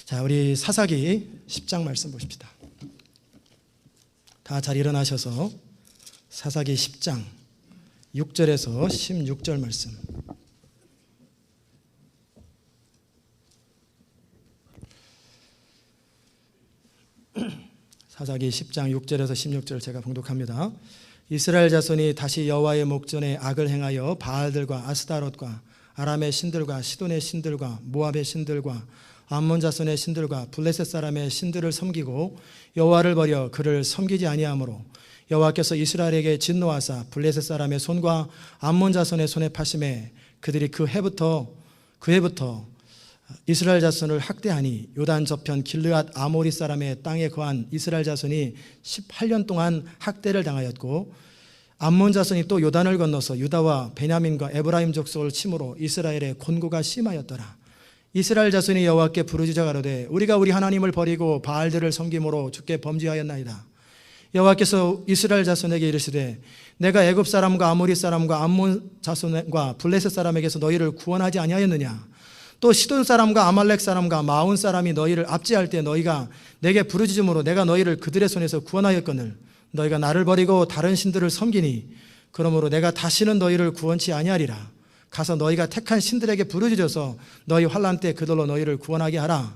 자, 우리 사사기 10장 말씀 보십시다. 다 잘 일어나셔서 사사기 10장 6절에서 16절 말씀. 사사기 10장 6절에서 16절 제가 봉독합니다. 이스라엘 자손이 다시 여호와의 목전에 악을 행하여 바알들과 아스타롯과 아람의 신들과 시돈의 신들과 모압의 신들과 암몬 자손의 신들과 블레셋 사람의 신들을 섬기고 여호와를 버려 그를 섬기지 아니하므로 여호와께서 이스라엘에게 진노하사 블레셋 사람의 손과 암몬 자손의 손에 파심해 그들이 그 해부터 이스라엘 자손을 학대하니 요단 저편 길르앗 아모리 사람의 땅에 거한 이스라엘 자손이 18년 동안 학대를 당하였고 암몬 자손이 또 요단을 건너서 유다와 베냐민과 에브라임 족속을 침으로 이스라엘의 곤고가 심하였더라. 이스라엘 자손이 여호와께 부르짖어 가로되 우리가 우리 하나님을 버리고 바알들을 섬김으로 주께 범죄하였나이다. 여호와께서 이스라엘 자손에게 이르시되 내가 애굽 사람과 아모리 사람과 암몬 자손과 블레셋 사람에게서 너희를 구원하지 아니하였느냐. 또 시돈 사람과 아말렉 사람과 마온 사람이 너희를 압제할 때 너희가 내게 부르짖음으로 내가 너희를 그들의 손에서 구원하였거늘 너희가 나를 버리고 다른 신들을 섬기니 그러므로 내가 다시는 너희를 구원치 아니하리라. 가서 너희가 택한 신들에게 부르짖어서 너희 환난 때 그들로 너희를 구원하게 하라.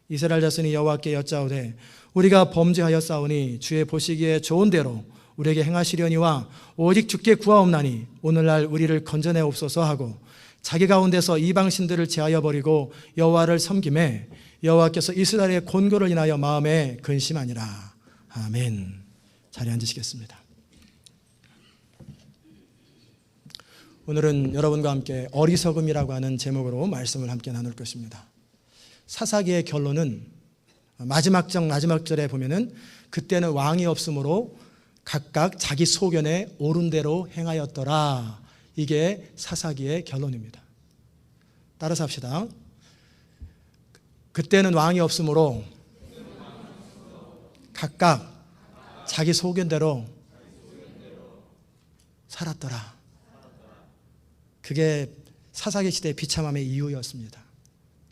이스라엘 자손이 여호와께 여짜오되 우리가 범죄하였사오니 주의 보시기에 좋은 대로 우리에게 행하시려니와 오직 주께 구하옵나니 오늘날 우리를 건져내옵소서 하고 자기 가운데서 이방 신들을 제하여 버리고 여호와를 섬김에 여호와께서 이스라엘의 곤고를 인하여 마음에 근심하니라. 아멘. 자리에 앉으시겠습니다. 오늘은 여러분과 함께 어리석음이라고 하는 제목으로 말씀을 함께 나눌 것입니다. 사사기의 결론은 마지막 절에 보면은 그때는 왕이 없으므로 각각 자기 소견에 옳은 대로 행하였더라. 이게 사사기의 결론입니다. 따라서 합시다. 그때는 왕이 없으므로 각각 자기 소견대로 살았더라. 그게 사사기 시대의 비참함의 이유였습니다.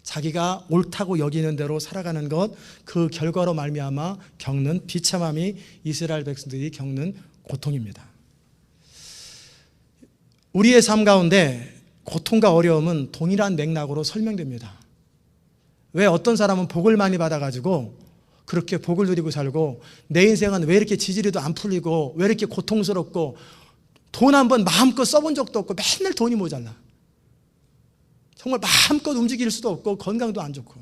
자기가 옳다고 여기는 대로 살아가는 것, 그 결과로 말미암아 겪는 비참함이 이스라엘 백성들이 겪는 고통입니다. 우리의 삶 가운데 고통과 어려움은 동일한 맥락으로 설명됩니다. 왜 어떤 사람은 복을 많이 받아가지고 그렇게 복을 누리고 살고 내 인생은 왜 이렇게 지지리도 안 풀리고 왜 이렇게 고통스럽고 돈 한 번 마음껏 써본 적도 없고 맨날 돈이 모자라. 정말 마음껏 움직일 수도 없고 건강도 안 좋고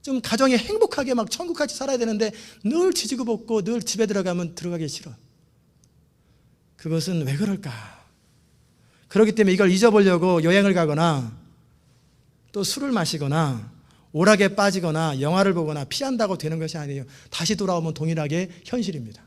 좀 가정이 행복하게 막 천국같이 살아야 되는데 늘 지지고 볶고 늘 집에 들어가면 들어가기 싫어. 그것은 왜 그럴까? 그렇기 때문에 이걸 잊어보려고 여행을 가거나 또 술을 마시거나 오락에 빠지거나 영화를 보거나 피한다고 되는 것이 아니에요. 다시 돌아오면 동일하게 현실입니다.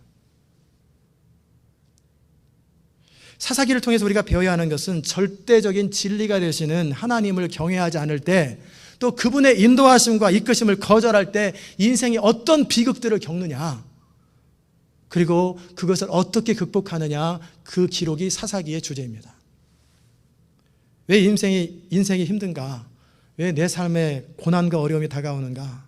사사기를 통해서 우리가 배워야 하는 것은 절대적인 진리가 되시는 하나님을 경외하지 않을 때 또 그분의 인도하심과 이끄심을 거절할 때 인생이 어떤 비극들을 겪느냐 그리고 그것을 어떻게 극복하느냐 그 기록이 사사기의 주제입니다. 왜 인생이 힘든가? 왜 내 삶에 고난과 어려움이 다가오는가?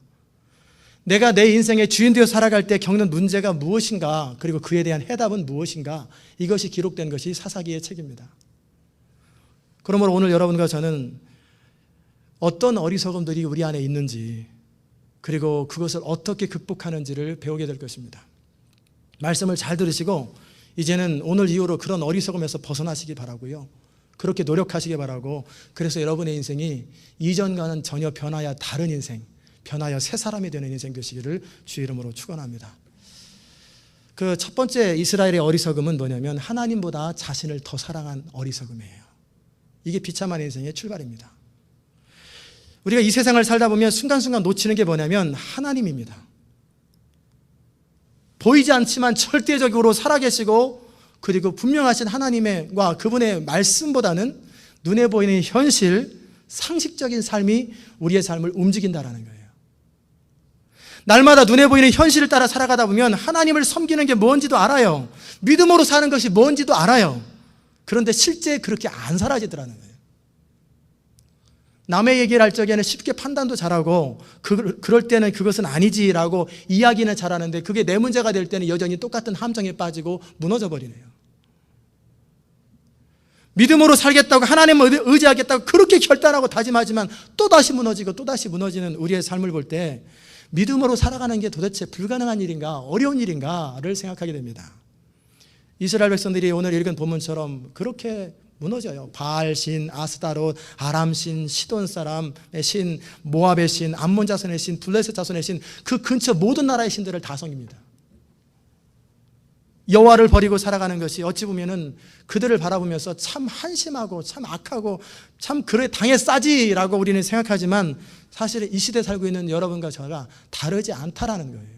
내가 내 인생의 주인 되어 살아갈 때 겪는 문제가 무엇인가? 그리고 그에 대한 해답은 무엇인가? 이것이 기록된 것이 사사기의 책입니다. 그러므로 오늘 여러분과 저는 어떤 어리석음들이 우리 안에 있는지 그리고 그것을 어떻게 극복하는지를 배우게 될 것입니다. 말씀을 잘 들으시고 이제는 오늘 이후로 그런 어리석음에서 벗어나시기 바라고요. 그렇게 노력하시기 바라고 그래서 여러분의 인생이 이전과는 전혀 변하여 다른 인생 변하여 새 사람이 되는 인생 되시기를 주의 이름으로 축원합니다. 그 첫 번째 이스라엘의 어리석음은 뭐냐면 하나님보다 자신을 더 사랑한 어리석음이에요. 이게 비참한 인생의 출발입니다. 우리가 이 세상을 살다 보면 순간순간 놓치는 게 뭐냐면 하나님입니다. 보이지 않지만 절대적으로 살아계시고 그리고 분명하신 하나님과 그분의 말씀보다는 눈에 보이는 현실, 상식적인 삶이 우리의 삶을 움직인다는 거예요. 날마다 눈에 보이는 현실을 따라 살아가다 보면 하나님을 섬기는 게 뭔지도 알아요. 믿음으로 사는 것이 뭔지도 알아요. 그런데 실제 그렇게 안 살아지더라는 거예요. 남의 얘기를 할 적에는 쉽게 판단도 잘하고 그럴 때는 그것은 아니지라고 이야기는 잘하는데 그게 내 문제가 될 때는 여전히 똑같은 함정에 빠지고 무너져 버리네요. 믿음으로 살겠다고 하나님을 의지하겠다고 그렇게 결단하고 다짐하지만 또다시 무너지고 또다시 무너지는 우리의 삶을 볼 때 믿음으로 살아가는 게 도대체 불가능한 일인가 어려운 일인가를 생각하게 됩니다. 이스라엘 백성들이 오늘 읽은 본문처럼 그렇게 무너져요. 바알신, 아스다롯, 아람신, 시돈 사람의 신, 모압의 신, 암몬 자손의 신, 블레셋 자손의 신, 그 근처 모든 나라의 신들을 다 섬깁니다. 여호와를 버리고 살아가는 것이 어찌 보면은 그들을 바라보면서 참 한심하고 참 악하고 참 그래 당했싸지라고 우리는 생각하지만 사실은 이 시대에 살고 있는 여러분과 저가 다르지 않다라는 거예요.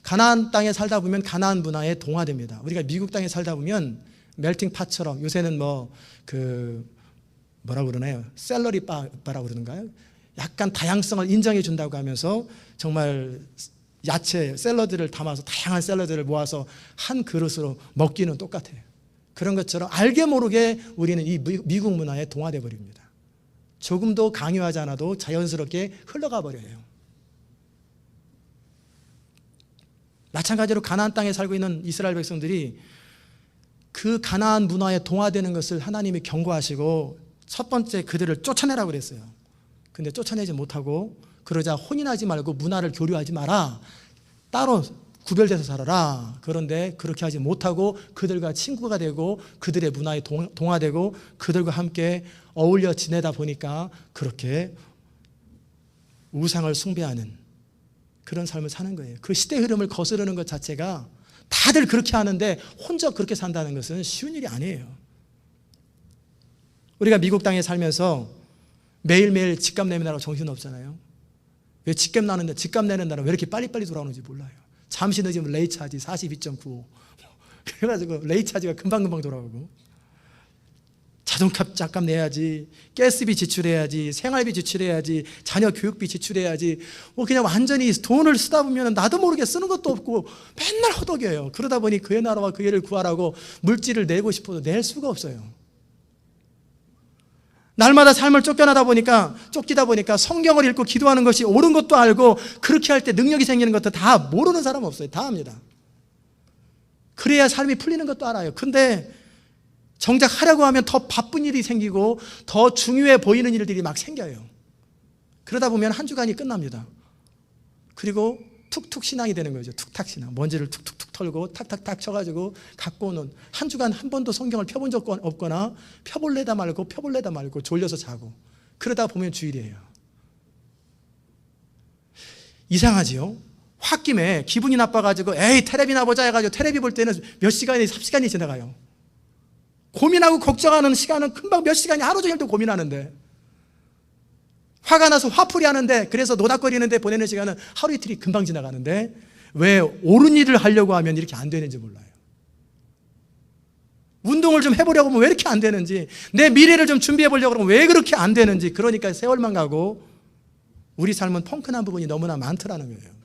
가나안 땅에 살다 보면 가나안 문화에 동화됩니다. 우리가 미국 땅에 살다 보면 멜팅 팟처럼 요새는 뭐라고 그러나요? 샐러리 바라고 그러는가요? 약간 다양성을 인정해 준다고 하면서 정말 야채, 샐러드를 담아서 다양한 샐러드를 모아서 한 그릇으로 먹기는 똑같아요. 그런 것처럼 알게 모르게 우리는 이 미국 문화에 동화돼 버립니다. 조금도 강요하지 않아도 자연스럽게 흘러가 버려요. 마찬가지로 가나안 땅에 살고 있는 이스라엘 백성들이 그 가나안 문화에 동화되는 것을 하나님이 경고하시고 첫 번째 그들을 쫓아내라고 그랬어요. 근데 쫓아내지 못하고 그러자 혼인하지 말고 문화를 교류하지 마라. 따로 구별돼서 살아라. 그런데 그렇게 하지 못하고 그들과 친구가 되고 그들의 문화에 동화되고 그들과 함께 어울려 지내다 보니까 그렇게 우상을 숭배하는 그런 삶을 사는 거예요. 그 시대 흐름을 거스르는 것 자체가 다들 그렇게 하는데 혼자 그렇게 산다는 것은 쉬운 일이 아니에요. 우리가 미국 땅에 살면서 매일매일 집값 내느라고 정신없잖아요. 왜 집값 내는 날은 왜 이렇게 빨리빨리 돌아오는지 몰라요. 잠시 늦으면 레이 차지 42.95 그래가지고 레이 차지가 금방금방 돌아오고 자동값 내야지, 가스비 지출해야지, 생활비 지출해야지, 자녀 교육비 지출해야지 그냥 완전히 돈을 쓰다 보면 나도 모르게 쓰는 것도 없고 맨날 허덕여요. 그러다 보니 그의 나라와 그 일을 구하라고 물질을 내고 싶어도 낼 수가 없어요. 날마다 삶을 쫓기다 보니까 성경을 읽고 기도하는 것이 옳은 것도 알고 그렇게 할 때 능력이 생기는 것도 다 모르는 사람 없어요. 다 압니다. 그래야 삶이 풀리는 것도 알아요. 근데 정작 하려고 하면 더 바쁜 일이 생기고 더 중요해 보이는 일들이 막 생겨요. 그러다 보면 한 주간이 끝납니다. 그리고 툭툭 신앙이 되는 거죠. 툭탁 신앙. 먼지를 툭툭툭 털고 탁탁탁 쳐가지고 갖고 오는 한 주간 한 번도 성경을 펴본 적 없거나 펴볼래다 말고 졸려서 자고 그러다 보면 주일이에요. 이상하지요? 홧김에 기분이 나빠가지고 에이 테레비나 보자 해가지고 테레비 볼 때는 몇 시간이 3시간이 지나가요. 고민하고 걱정하는 시간은 금방 몇 시간이 하루 종일 또 고민하는데 화가 나서 화풀이 하는데 그래서 노닥거리는데 보내는 시간은 하루 이틀이 금방 지나가는데 왜 옳은 일을 하려고 하면 이렇게 안 되는지 몰라요. 운동을 좀 해보려고 하면 왜 이렇게 안 되는지 내 미래를 좀 준비해 보려고 하면 왜 그렇게 안 되는지 그러니까 세월만 가고 우리 삶은 펑크난 부분이 너무나 많더라는 거예요.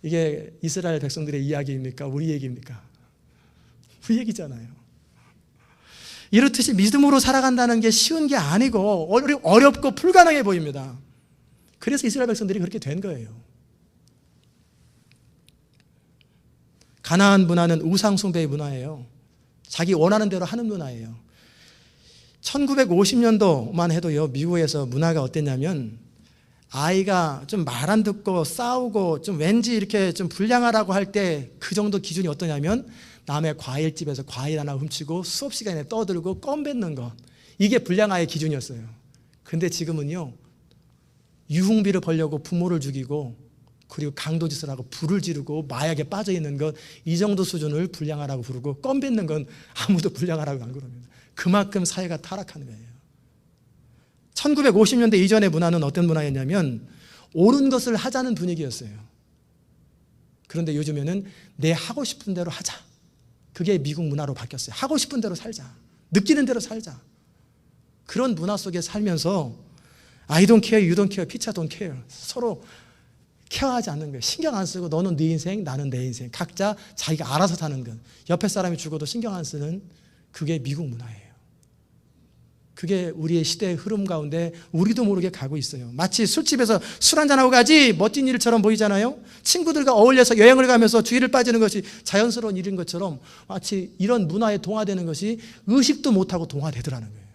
이게 이스라엘 백성들의 이야기입니까? 우리 얘기입니까? 우리 얘기잖아요. 이렇듯이 믿음으로 살아간다는 게 쉬운 게 아니고 어렵고 불가능해 보입니다. 그래서 이스라엘 백성들이 그렇게 된 거예요. 가나안 문화는 우상 숭배의 문화예요. 자기 원하는 대로 하는 문화예요. 1950년도만 해도요, 미국에서 문화가 어땠냐면 아이가 좀 말 안 듣고 싸우고 좀 왠지 이렇게 좀 불량하라고 할 때 그 정도 기준이 어떠냐면 남의 과일집에서 과일 하나 훔치고 수업 시간에 떠들고 껌 뱉는 것, 이게 불량아의 기준이었어요. 근데 지금은요, 유흥비를 벌려고 부모를 죽이고 그리고 강도짓을 하고 불을 지르고 마약에 빠져있는 것, 이 정도 수준을 불량아라고 부르고 껌 뱉는 건 아무도 불량아라고 안 그럽니다. 그만큼 사회가 타락하는 거예요. 1950년대 이전의 문화는 어떤 문화였냐면 옳은 것을 하자는 분위기였어요. 그런데 요즘에는 내 하고 싶은 대로 하자, 그게 미국 문화로 바뀌었어요. 하고 싶은 대로 살자, 느끼는 대로 살자. 그런 문화 속에 살면서 I don't care, you don't care, 피차 don't care, 서로 케어하지 않는 거예요. 신경 안 쓰고 너는 네 인생, 나는 내 인생, 각자 자기가 알아서 사는 것, 옆에 사람이 죽어도 신경 안 쓰는, 그게 미국 문화예요. 그게 우리의 시대의 흐름 가운데 우리도 모르게 가고 있어요. 마치 술집에서 술 한잔하고 가지 멋진 일처럼 보이잖아요. 친구들과 어울려서 여행을 가면서 주의를 빠지는 것이 자연스러운 일인 것처럼 마치 이런 문화에 동화되는 것이 의식도 못하고 동화되더라는 거예요.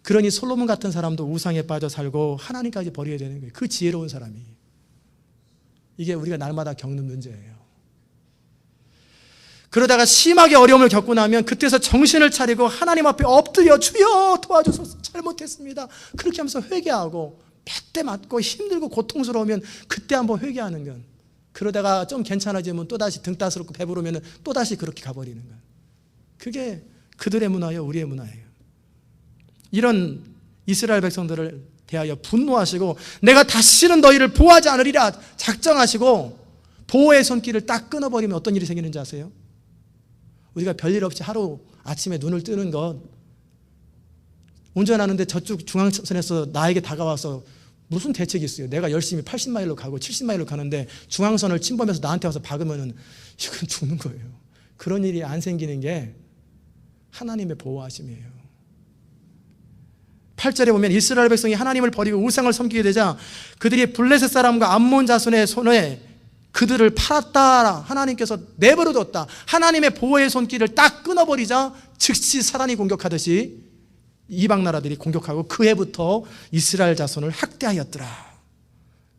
그러니 솔로몬 같은 사람도 우상에 빠져 살고 하나님까지 버려야 되는 거예요. 그 지혜로운 사람이. 이게 우리가 날마다 겪는 문제예요. 그러다가 심하게 어려움을 겪고 나면 그때서 정신을 차리고 하나님 앞에 엎드려 주여 도와주소서 잘못했습니다. 그렇게 하면서 회개하고 몇 대 맞고 힘들고 고통스러우면 그때 한번 회개하는 건. 그러다가 좀 괜찮아지면 또다시 등 따스럽고 배부르면 또다시 그렇게 가버리는 건. 그게 그들의 문화예요. 우리의 문화예요. 이런 이스라엘 백성들을 대하여 분노하시고 내가 다시는 너희를 보호하지 않으리라 작정하시고 보호의 손길을 딱 끊어버리면 어떤 일이 생기는지 아세요? 우리가 별일 없이 하루 아침에 눈을 뜨는 것, 운전하는데 저쪽 중앙선에서 나에게 다가와서 무슨 대책이 있어요? 내가 열심히 80마일로 가고 70마일로 가는데 중앙선을 침범해서 나한테 와서 박으면 이건 죽는 거예요. 그런 일이 안 생기는 게 하나님의 보호하심이에요. 8절에 보면 이스라엘 백성이 하나님을 버리고 우상을 섬기게 되자 그들이 블레셋 사람과 암몬 자손의 손에 그들을 팔았다. 하나님께서 내버려뒀다. 하나님의 보호의 손길을 딱 끊어버리자 즉시 사단이 공격하듯이 이방 나라들이 공격하고 그 해부터 이스라엘 자손을 학대하였더라.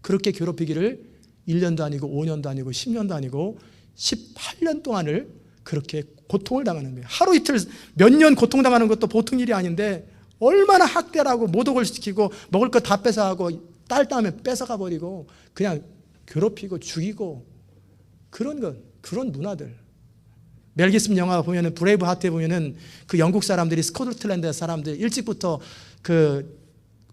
그렇게 괴롭히기를 1년도 아니고 5년도 아니고 10년도 아니고 18년 동안을 그렇게 고통을 당하는 거예요. 하루 이틀 몇 년 고통당하는 것도 보통 일이 아닌데 얼마나 학대를 하고 모독을 시키고 먹을 것 다 뺏어가고 딸 따면 뺏어가 버리고 그냥 괴롭히고 죽이고 그런 문화들. 멜 깁슨 영화 보면은 브레이브 하트에 보면은 그 영국 사람들이 스코틀랜드 사람들 일찍부터 그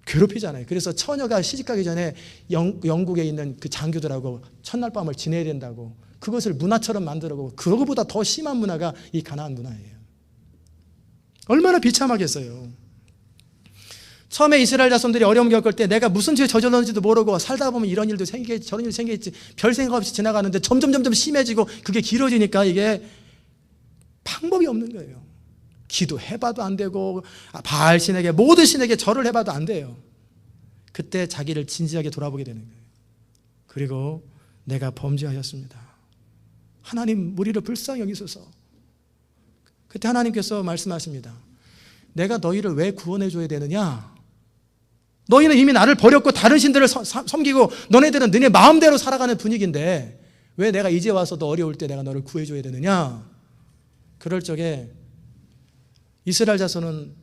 괴롭히잖아요. 그래서 처녀가 시집가기 전에 영국에 있는 그 장교들하고 첫날 밤을 지내야 된다고 그것을 문화처럼 만들고 그거보다 더 심한 문화가 이 가나안 문화예요. 얼마나 비참하겠어요. 처음에 이스라엘 자손들이 어려움 겪을 때 내가 무슨 죄 저질렀는지도 모르고 살다 보면 이런 일도 생기겠지 저런 일도 생기겠지 별 생각 없이 지나가는데 점점 심해지고 그게 길어지니까 이게 방법이 없는 거예요. 기도해봐도 안 되고 바알 신에게 모든 신에게 절을 해봐도 안 돼요. 그때 자기를 진지하게 돌아보게 되는 거예요. 그리고 내가 범죄하였습니다. 하나님 우리를 불쌍히 여기소서. 그때 하나님께서 말씀하십니다. 내가 너희를 왜 구원해 줘야 되느냐? 너희는 이미 나를 버렸고 다른 신들을 섬기고 너네들은 너네 마음대로 살아가는 분위기인데 왜 내가 이제 와서도 어려울 때 내가 너를 구해줘야 되느냐? 그럴 적에 이스라엘 자손은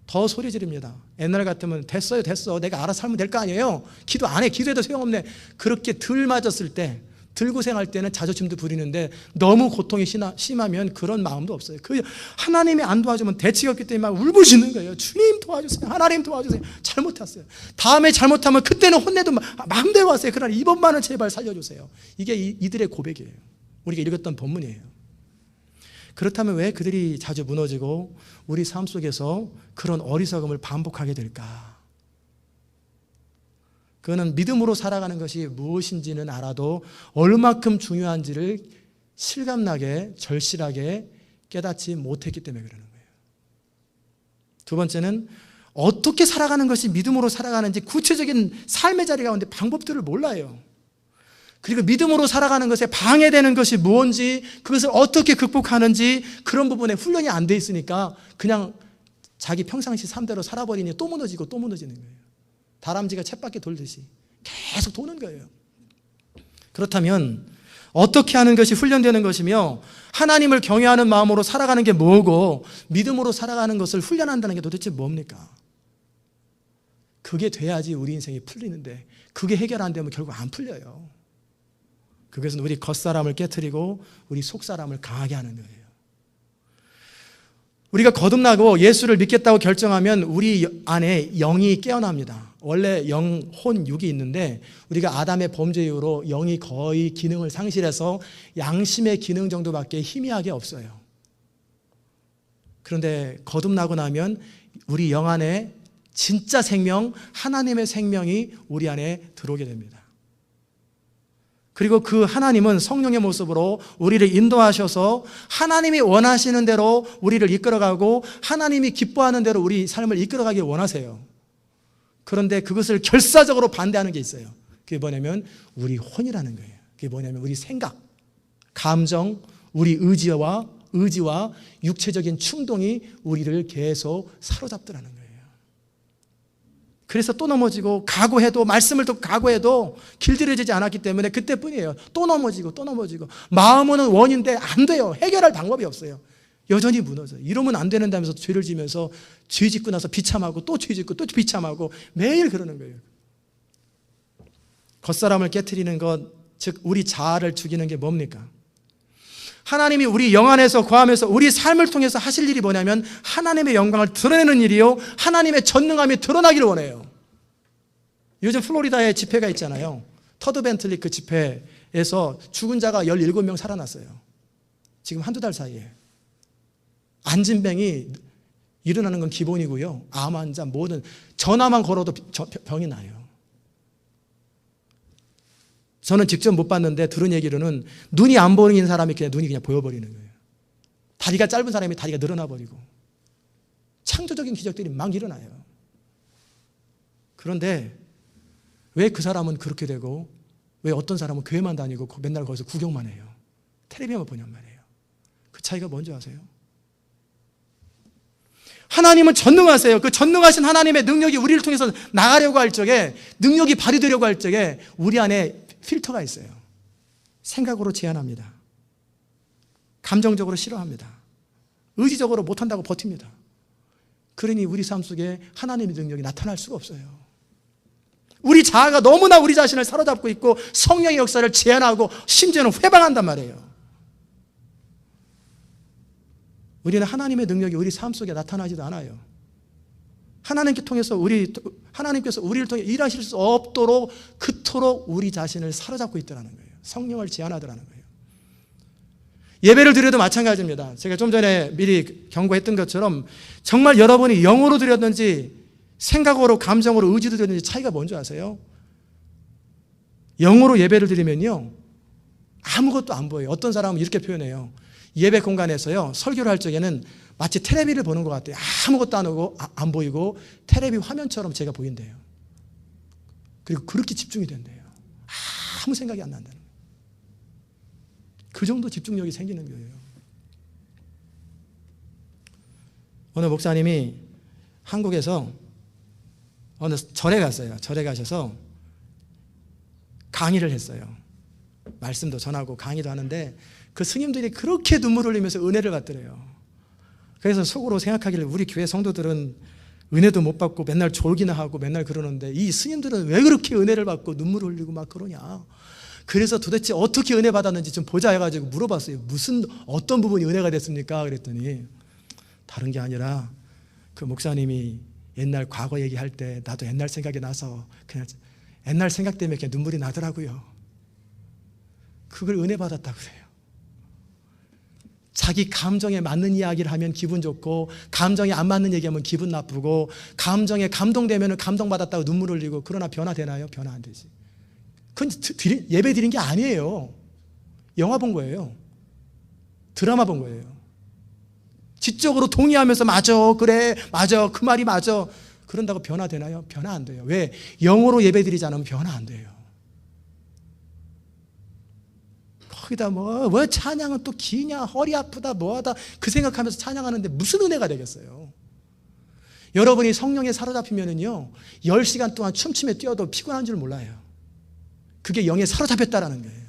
더 소리 지릅니다. 옛날 같으면 됐어요 됐어 내가 알아서 살면 될 거 아니에요. 기도 안 해 기도해도 소용없네. 그렇게 덜 맞았을 때 들고생할 때는 자존심도 부리는데 너무 고통이 심하면 그런 마음도 없어요. 그 하나님이 안 도와주면 대치가 없기 때문에 막 울부짖는 거예요. 주님 도와주세요. 하나님 도와주세요. 잘못했어요. 다음에 잘못하면 그때는 혼내도 마음대로 하세요. 그러나 이번만은 제발 살려주세요. 이게 이들의 고백이에요. 우리가 읽었던 본문이에요. 그렇다면 왜 그들이 자주 무너지고 우리 삶 속에서 그런 어리석음을 반복하게 될까? 그거는 믿음으로 살아가는 것이 무엇인지는 알아도 얼마큼 중요한지를 실감나게 절실하게 깨닫지 못했기 때문에 그러는 거예요. 두 번째는 어떻게 살아가는 것이 믿음으로 살아가는지 구체적인 삶의 자리 가운데 방법들을 몰라요. 그리고 믿음으로 살아가는 것에 방해되는 것이 무엇인지 그것을 어떻게 극복하는지 그런 부분에 훈련이 안 돼 있으니까 그냥 자기 평상시 삶대로 살아버리니 또 무너지고 또 무너지는 거예요. 다람쥐가 쳇바퀴 돌듯이 계속 도는 거예요. 그렇다면 어떻게 하는 것이 훈련되는 것이며 하나님을 경외하는 마음으로 살아가는 게 뭐고 믿음으로 살아가는 것을 훈련한다는 게 도대체 뭡니까? 그게 돼야지 우리 인생이 풀리는데 그게 해결 안 되면 결국 안 풀려요. 그것은 우리 겉사람을 깨트리고 우리 속사람을 강하게 하는 거예요. 우리가 거듭나고 예수를 믿겠다고 결정하면 우리 안에 영이 깨어납니다. 원래 영, 혼, 육이 있는데 우리가 아담의 범죄 이후로 영이 거의 기능을 상실해서 양심의 기능 정도밖에 희미하게 없어요. 그런데 거듭나고 나면 우리 영 안에 진짜 생명, 하나님의 생명이 우리 안에 들어오게 됩니다. 그리고 그 하나님은 성령의 모습으로 우리를 인도하셔서 하나님이 원하시는 대로 우리를 이끌어가고 하나님이 기뻐하는 대로 우리 삶을 이끌어가길 원하세요. 그런데 그것을 결사적으로 반대하는 게 있어요. 그게 뭐냐면 우리 혼이라는 거예요. 그게 뭐냐면 우리 생각, 감정, 우리 의지와 육체적인 충동이 우리를 계속 사로잡더라는 거예요. 그래서 또 넘어지고 각오해도 말씀을 또 각오해도 길들여지지 않았기 때문에 그때뿐이에요. 또 넘어지고 마음은 원인데 안 돼요. 해결할 방법이 없어요. 여전히 무너져요. 이러면 안 된다면서 죄를 지면서 죄 짓고 나서 비참하고 또 죄 짓고 또 비참하고 매일 그러는 거예요. 겉사람을 깨트리는 것, 즉 우리 자아를 죽이는 게 뭡니까? 하나님이 우리 영 안에서 거하면서 우리 삶을 통해서 하실 일이 뭐냐면 하나님의 영광을 드러내는 일이요, 하나님의 전능함이 드러나기를 원해요. 요즘 플로리다에 집회가 있잖아요. 터드 벤틀리 그 집회에서 죽은 자가 17명 살아났어요. 지금 한두 달 사이에. 안진병이 일어나는 건 기본이고요. 암 환자 모든 전화만 걸어도 병이 나요. 저는 직접 못 봤는데 들은 얘기로는 눈이 안 보이는 사람이 그냥 눈이 그냥 보여버리는 거예요. 다리가 짧은 사람이 다리가 늘어나 버리고 창조적인 기적들이 막 일어나요. 그런데 왜 그 사람은 그렇게 되고 왜 어떤 사람은 교회만 다니고 맨날 거기서 구경만 해요? 텔레비만 보냔 말이에요. 그 차이가 뭔지 아세요? 하나님은 전능하세요. 그 전능하신 하나님의 능력이 우리를 통해서 나가려고 할 적에, 능력이 발휘되려고 할 적에 우리 안에 필터가 있어요. 생각으로 제한합니다. 감정적으로 싫어합니다. 의지적으로 못한다고 버팁니다. 그러니 우리 삶 속에 하나님의 능력이 나타날 수가 없어요. 우리 자아가 너무나 우리 자신을 사로잡고 있고 성령의 역사를 제한하고 심지어는 회방한단 말이에요. 우리는 하나님의 능력이 우리 삶 속에 나타나지도 않아요. 하나님께서 우리를 통해 일하실 수 없도록 그토록 우리 자신을 사로잡고 있더라는 거예요. 성령을 제한하더라는 거예요. 예배를 드려도 마찬가지입니다. 제가 좀 전에 미리 경고했던 것처럼 정말 여러분이 영으로 드렸는지 생각으로 감정으로 의지로 드렸는지 차이가 뭔지 아세요? 영으로 예배를 드리면요 아무것도 안 보여요. 어떤 사람은 이렇게 표현해요. 예배 공간에서요 설교를 할 적에는 마치 텔레비를 보는 것 같아요. 아무것도 안 보이고 텔레비 화면처럼 제가 보인대요. 그리고 그렇게 집중이 된대요. 아무 생각이 안 난다는 거예요. 그 정도 집중력이 생기는 거예요. 어느 목사님이 한국에서 어느 절에 갔어요. 절에 가셔서 강의를 했어요. 말씀도 전하고 강의도 하는데 그 스님들이 그렇게 눈물을 흘리면서 은혜를 받더래요. 그래서 속으로 생각하기를 우리 교회 성도들은 은혜도 못 받고 맨날 졸기나 하고 맨날 그러는데 이 스님들은 왜 그렇게 은혜를 받고 눈물을 흘리고 막 그러냐. 그래서 도대체 어떻게 은혜 받았는지 좀 보자 해가지고 물어봤어요. 어떤 부분이 은혜가 됐습니까? 그랬더니 다른 게 아니라 그 목사님이 옛날 과거 얘기할 때 나도 옛날 생각이 나서 그냥 옛날 생각 때문에 그냥 눈물이 나더라고요. 그걸 은혜 받았다고 그래요. 자기 감정에 맞는 이야기를 하면 기분 좋고 감정에 안 맞는 얘기하면 기분 나쁘고 감정에 감동되면 감동받았다고 눈물 흘리고 그러나 변화되나요? 변화 안 되지. 그건 예배 드린 게 아니에요. 영화 본 거예요. 드라마 본 거예요. 지적으로 동의하면서 맞아 그래 맞아 그 말이 맞아 그런다고 변화되나요? 변화 안 돼요. 왜? 영으로 예배 드리지 않으면 변화 안 돼요. 거기다 뭐 찬양은 또 기냐 허리 아프다 뭐하다 그 생각하면서 찬양하는데 무슨 은혜가 되겠어요. 여러분이 성령에 사로잡히면은요 10시간 동안 춤추며 뛰어도 피곤한 줄 몰라요. 그게 영에 사로잡혔다라는 거예요.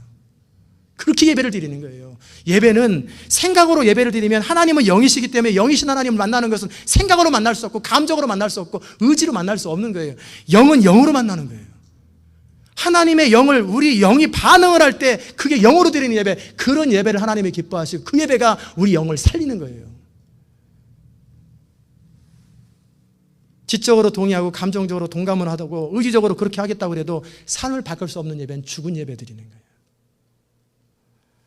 그렇게 예배를 드리는 거예요. 예배는 생각으로 예배를 드리면 하나님은 영이시기 때문에 영이신 하나님을 만나는 것은 생각으로 만날 수 없고 감정으로 만날 수 없고 의지로 만날 수 없는 거예요. 영은 영으로 만나는 거예요. 하나님의 영을 우리 영이 반응을 할 때 그게 영으로 드리는 예배, 그런 예배를 하나님이 기뻐하시고 그 예배가 우리 영을 살리는 거예요. 지적으로 동의하고 감정적으로 동감을 하고 의지적으로 그렇게 하겠다고 해도 삶을 바꿀 수 없는 예배는 죽은 예배 드리는 거예요.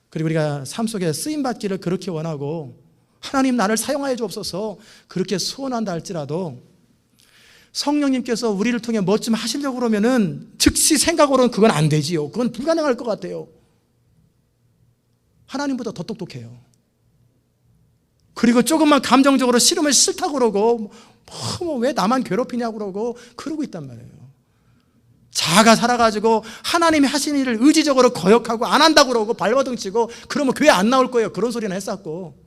그리고 우리가 삶 속에 쓰임받기를 그렇게 원하고 하나님 나를 사용하여 주옵소서 그렇게 소원한다 할지라도 성령님께서 우리를 통해 뭐 좀 하시려고 그러면은 즉시 생각으로는 그건 안 되지요. 그건 불가능할 것 같아요. 하나님보다 더 똑똑해요. 그리고 조금만 감정적으로 싫으면 싫다고 그러고 왜 나만 괴롭히냐고 그러고 있단 말이에요. 자아가 살아가지고 하나님이 하신 일을 의지적으로 거역하고 안 한다고 그러고 발버둥 치고 그러면 교회 안 나올 거예요. 그런 소리나 했었고.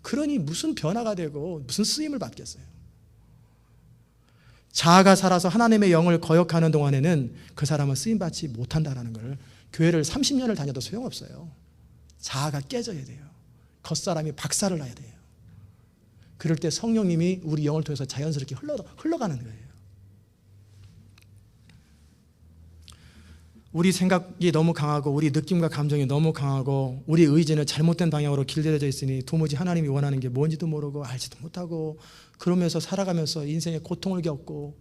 그러니 무슨 변화가 되고 무슨 쓰임을 받겠어요. 자아가 살아서 하나님의 영을 거역하는 동안에는 그 사람은 쓰임받지 못한다는 걸 교회를 30년을 다녀도 소용없어요. 자아가 깨져야 돼요. 겉사람이 박살을 나야 돼요. 그럴 때 성령님이 우리 영을 통해서 자연스럽게 흘러가는 거예요. 우리 생각이 너무 강하고 우리 느낌과 감정이 너무 강하고 우리 의지는 잘못된 방향으로 길들여져 있으니 도무지 하나님이 원하는 게 뭔지도 모르고 알지도 못하고 그러면서 살아가면서 인생의 고통을 겪고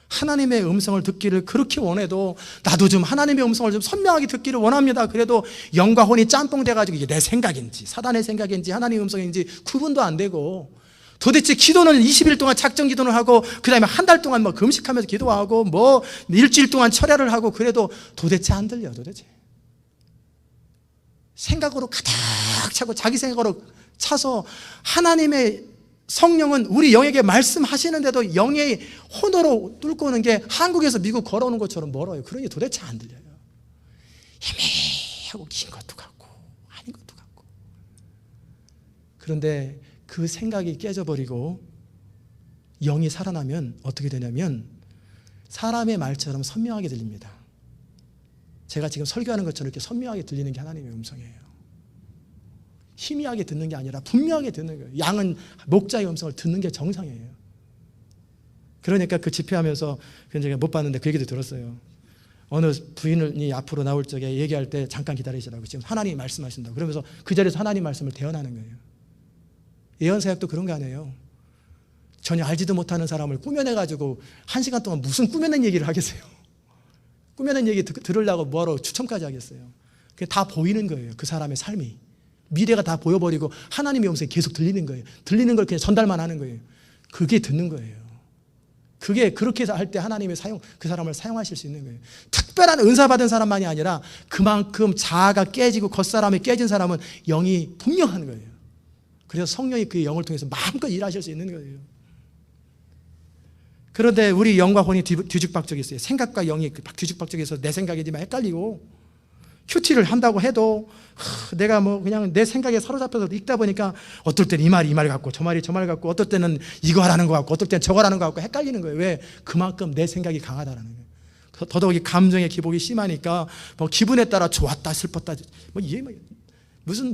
하나님의 음성을 듣기를 그렇게 원해도 나도 좀 하나님의 음성을 좀 선명하게 듣기를 원합니다. 그래도 영과 혼이 짬뽕 돼가지고 이게 내 생각인지 사단의 생각인지 하나님의 음성인지 구분도 안 되고 도대체 기도는 20일 동안 작정 기도를 하고 그 다음에 한 달 동안 금식하면서 기도하고 일주일 동안 철야를 하고 그래도 도대체 안 들려. 도대체 생각으로 가득 차고 자기 생각으로 차서 하나님의 성령은 우리 영에게 말씀하시는데도 영의 혼으로 뚫고 오는 게 한국에서 미국 걸어오는 것처럼 멀어요. 그러니 도대체 안 들려요. 애매하고 긴 것도 같고 아닌 것도 같고. 그런데 그 생각이 깨져버리고 영이 살아나면 어떻게 되냐면 사람의 말처럼 선명하게 들립니다. 제가 지금 설교하는 것처럼 이렇게 선명하게 들리는 게 하나님의 음성이에요. 희미하게 듣는 게 아니라 분명하게 듣는 거예요. 양은 목자의 음성을 듣는 게 정상이에요. 그러니까 그 집회하면서 제가 못 봤는데 그 얘기도 들었어요. 어느 부인이 앞으로 나올 적에 얘기할 때 잠깐 기다리시라고 지금 하나님이 말씀하신다고 그러면서 그 자리에서 하나님 말씀을 대언하는 거예요. 예언사역도 그런 거 아니에요. 전혀 알지도 못하는 사람을 꾸며내가지고 1시간 동안 무슨 꾸며낸 얘기를 하겠어요. 꾸며낸 얘기 들으려고 뭐하러 추첨까지 하겠어요. 그게 다 보이는 거예요. 그 사람의 삶이. 미래가 다 보여버리고 하나님의 음성이 계속 들리는 거예요. 들리는 걸 그냥 전달만 하는 거예요. 그게 듣는 거예요. 그게 그렇게 해서 할 때 하나님의 그 사람을 사용하실 수 있는 거예요. 특별한 은사 받은 사람만이 아니라 그만큼 자아가 깨지고 겉사람이 깨진 사람은 영이 분명한 거예요. 그래서 성령이 그 영을 통해서 마음껏 일하실 수 있는 거예요. 그런데 우리 영과 혼이 뒤죽박죽이 있어요. 생각과 영이 뒤죽박죽해서 내 생각이지만 헷갈리고 큐티를 한다고 해도 내가 그냥 내 생각에 사로잡혀서 읽다 보니까 어떨 때는 이 말이 이 말 같고 저 말이 저 말 같고 어떨 때는 이거 하라는 것 같고 어떨 때는 저거 하라는 것 같고 헷갈리는 거예요. 왜? 그만큼 내 생각이 강하다는 거예요. 더더욱이 감정의 기복이 심하니까 기분에 따라 좋았다 슬펐다 무슨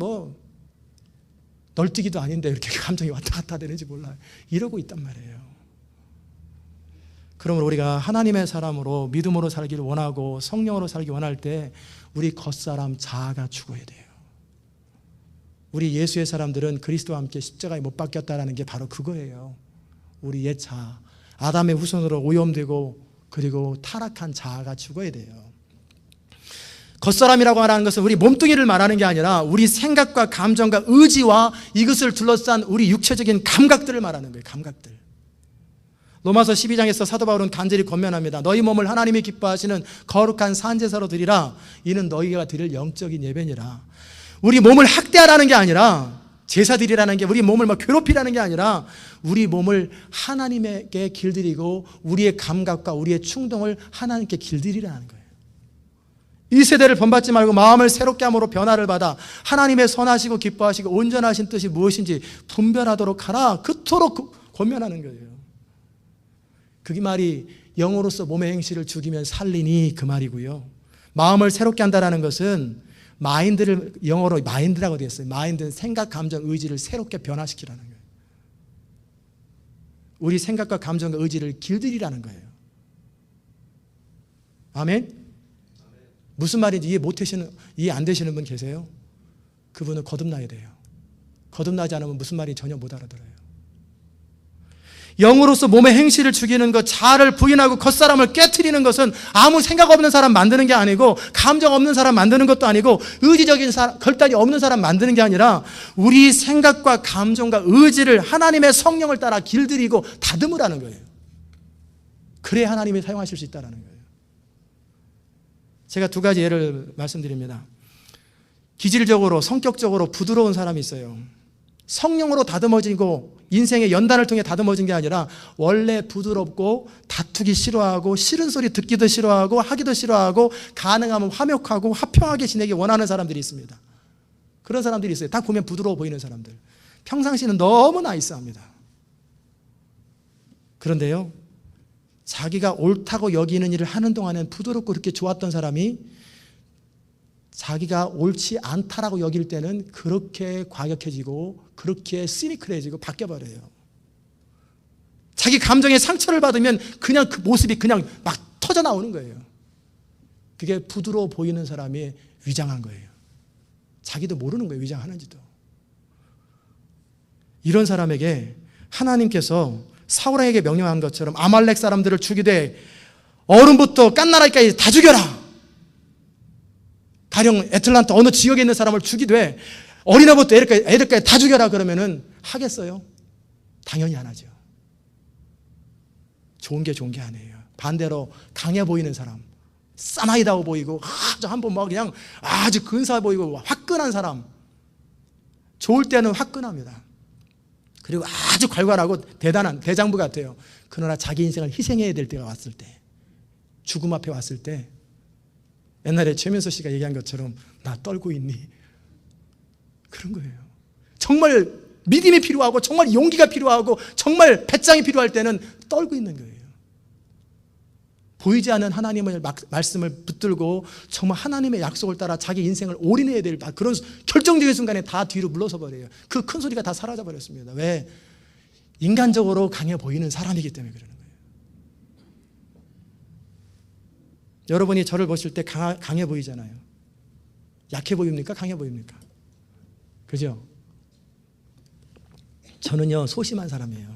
널뛰기도 아닌데 이렇게 감정이 왔다 갔다 되는지 몰라요. 이러고 있단 말이에요. 그러므로 우리가 하나님의 사람으로 믿음으로 살기를 원하고 성령으로 살기 원할 때 우리 겉사람 자아가 죽어야 돼요. 우리 예수의 사람들은 그리스도와 함께 십자가에 못 박혔다는 게 바로 그거예요. 우리 옛 자아, 아담의 후손으로 오염되고 그리고 타락한 자아가 죽어야 돼요. 겉사람이라고 말하는 것은 우리 몸뚱이를 말하는 게 아니라 우리 생각과 감정과 의지와 이것을 둘러싼 우리 육체적인 감각들을 말하는 거예요. 감각들. 로마서 12장에서 사도 바울은 간절히 권면합니다. 너희 몸을 하나님이 기뻐하시는 거룩한 산제사로 드리라. 이는 너희가 드릴 영적인 예배니라. 우리 몸을 학대하라는 게 아니라 제사 드리라는 게 우리 몸을 괴롭히라는 게 아니라 우리 몸을 하나님에게 길들이고 우리의 감각과 우리의 충동을 하나님께 길들이라는 거예요. 이 세대를 본받지 말고 마음을 새롭게 함으로 변화를 받아 하나님의 선하시고 기뻐하시고 온전하신 뜻이 무엇인지 분별하도록 하라. 그토록 권면하는 거예요. 그 말이 영으로서 몸의 행실을 죽이면 살리니 그 말이고요. 마음을 새롭게 한다는 것은 마인드를 영어로 마인드라고 되어 있어요. 마인드는 생각, 감정, 의지를 새롭게 변화시키라는 거예요. 우리 생각과 감정과 의지를 길들이라는 거예요. 아멘? 무슨 말인지 이해 안 되시는 분 계세요? 그분은 거듭나야 돼요. 거듭나지 않으면 무슨 말인지 전혀 못 알아들어요. 영으로서 몸의 행실을 죽이는 것, 자아를 부인하고 겉사람을 깨트리는 것은 아무 생각 없는 사람 만드는 게 아니고 감정 없는 사람 만드는 것도 아니고 의지적인 결단이 없는 사람 만드는 게 아니라 우리 생각과 감정과 의지를 하나님의 성령을 따라 길들이고 다듬으라는 거예요. 그래야 하나님이 사용하실 수 있다는 거예요. 제가 두 가지 예를 말씀드립니다. 기질적으로 성격적으로 부드러운 사람이 있어요. 성령으로 다듬어지고 인생의 연단을 통해 다듬어진 게 아니라 원래 부드럽고 다투기 싫어하고 싫은 소리 듣기도 싫어하고 하기도 싫어하고 가능하면 화목하고 화평하게 지내기 원하는 사람들이 있습니다. 그런 사람들이 있어요. 딱 보면 부드러워 보이는 사람들. 평상시는 너무 나이스합니다. 그런데요, 자기가 옳다고 여기는 일을 하는 동안엔 부드럽고 그렇게 좋았던 사람이 자기가 옳지 않다라고 여길 때는 그렇게 과격해지고 그렇게 시니컬해지고 바뀌어버려요. 자기 감정에 상처를 받으면 그냥 그 모습이 그냥 막 터져 나오는 거예요. 그게 부드러워 보이는 사람이 위장한 거예요. 자기도 모르는 거예요, 위장하는지도. 이런 사람에게 하나님께서 사울에게 명령한 것처럼 아말렉 사람들을 죽이되 어른부터 깐나라기까지 다 죽여라. 가령 애틀란타 어느 지역에 있는 사람을 죽이되 어린아이부터 애들까지 다 죽여라 그러면은 하겠어요? 당연히 안 하죠. 좋은 게 아니에요. 반대로 강해 보이는 사람, 사나이다워 보이고 아주 한번 뭐 그냥 아주 근사해 보이고 화끈한 사람, 좋을 때는 화끈합니다. 그리고 아주 괄괄하고 대단한 대장부 같아요. 그러나 자기 인생을 희생해야 될 때가 왔을 때, 죽음 앞에 왔을 때, 옛날에 최면서 씨가 얘기한 것처럼 나 떨고 있니? 그런 거예요. 정말 믿음이 필요하고 정말 용기가 필요하고 정말 배짱이 필요할 때는 떨고 있는 거예요. 보이지 않는 하나님의 말씀을 붙들고 정말 하나님의 약속을 따라 자기 인생을 올인해야 될 그런 결정적인 순간에 다 뒤로 물러서 버려요. 그 큰 소리가 다 사라져 버렸습니다. 왜? 인간적으로 강해 보이는 사람이기 때문에 그러는 거예요. 여러분이 저를 보실 때 강해 보이잖아요. 약해 보입니까? 강해 보입니까? 그죠? 저는요, 소심한 사람이에요.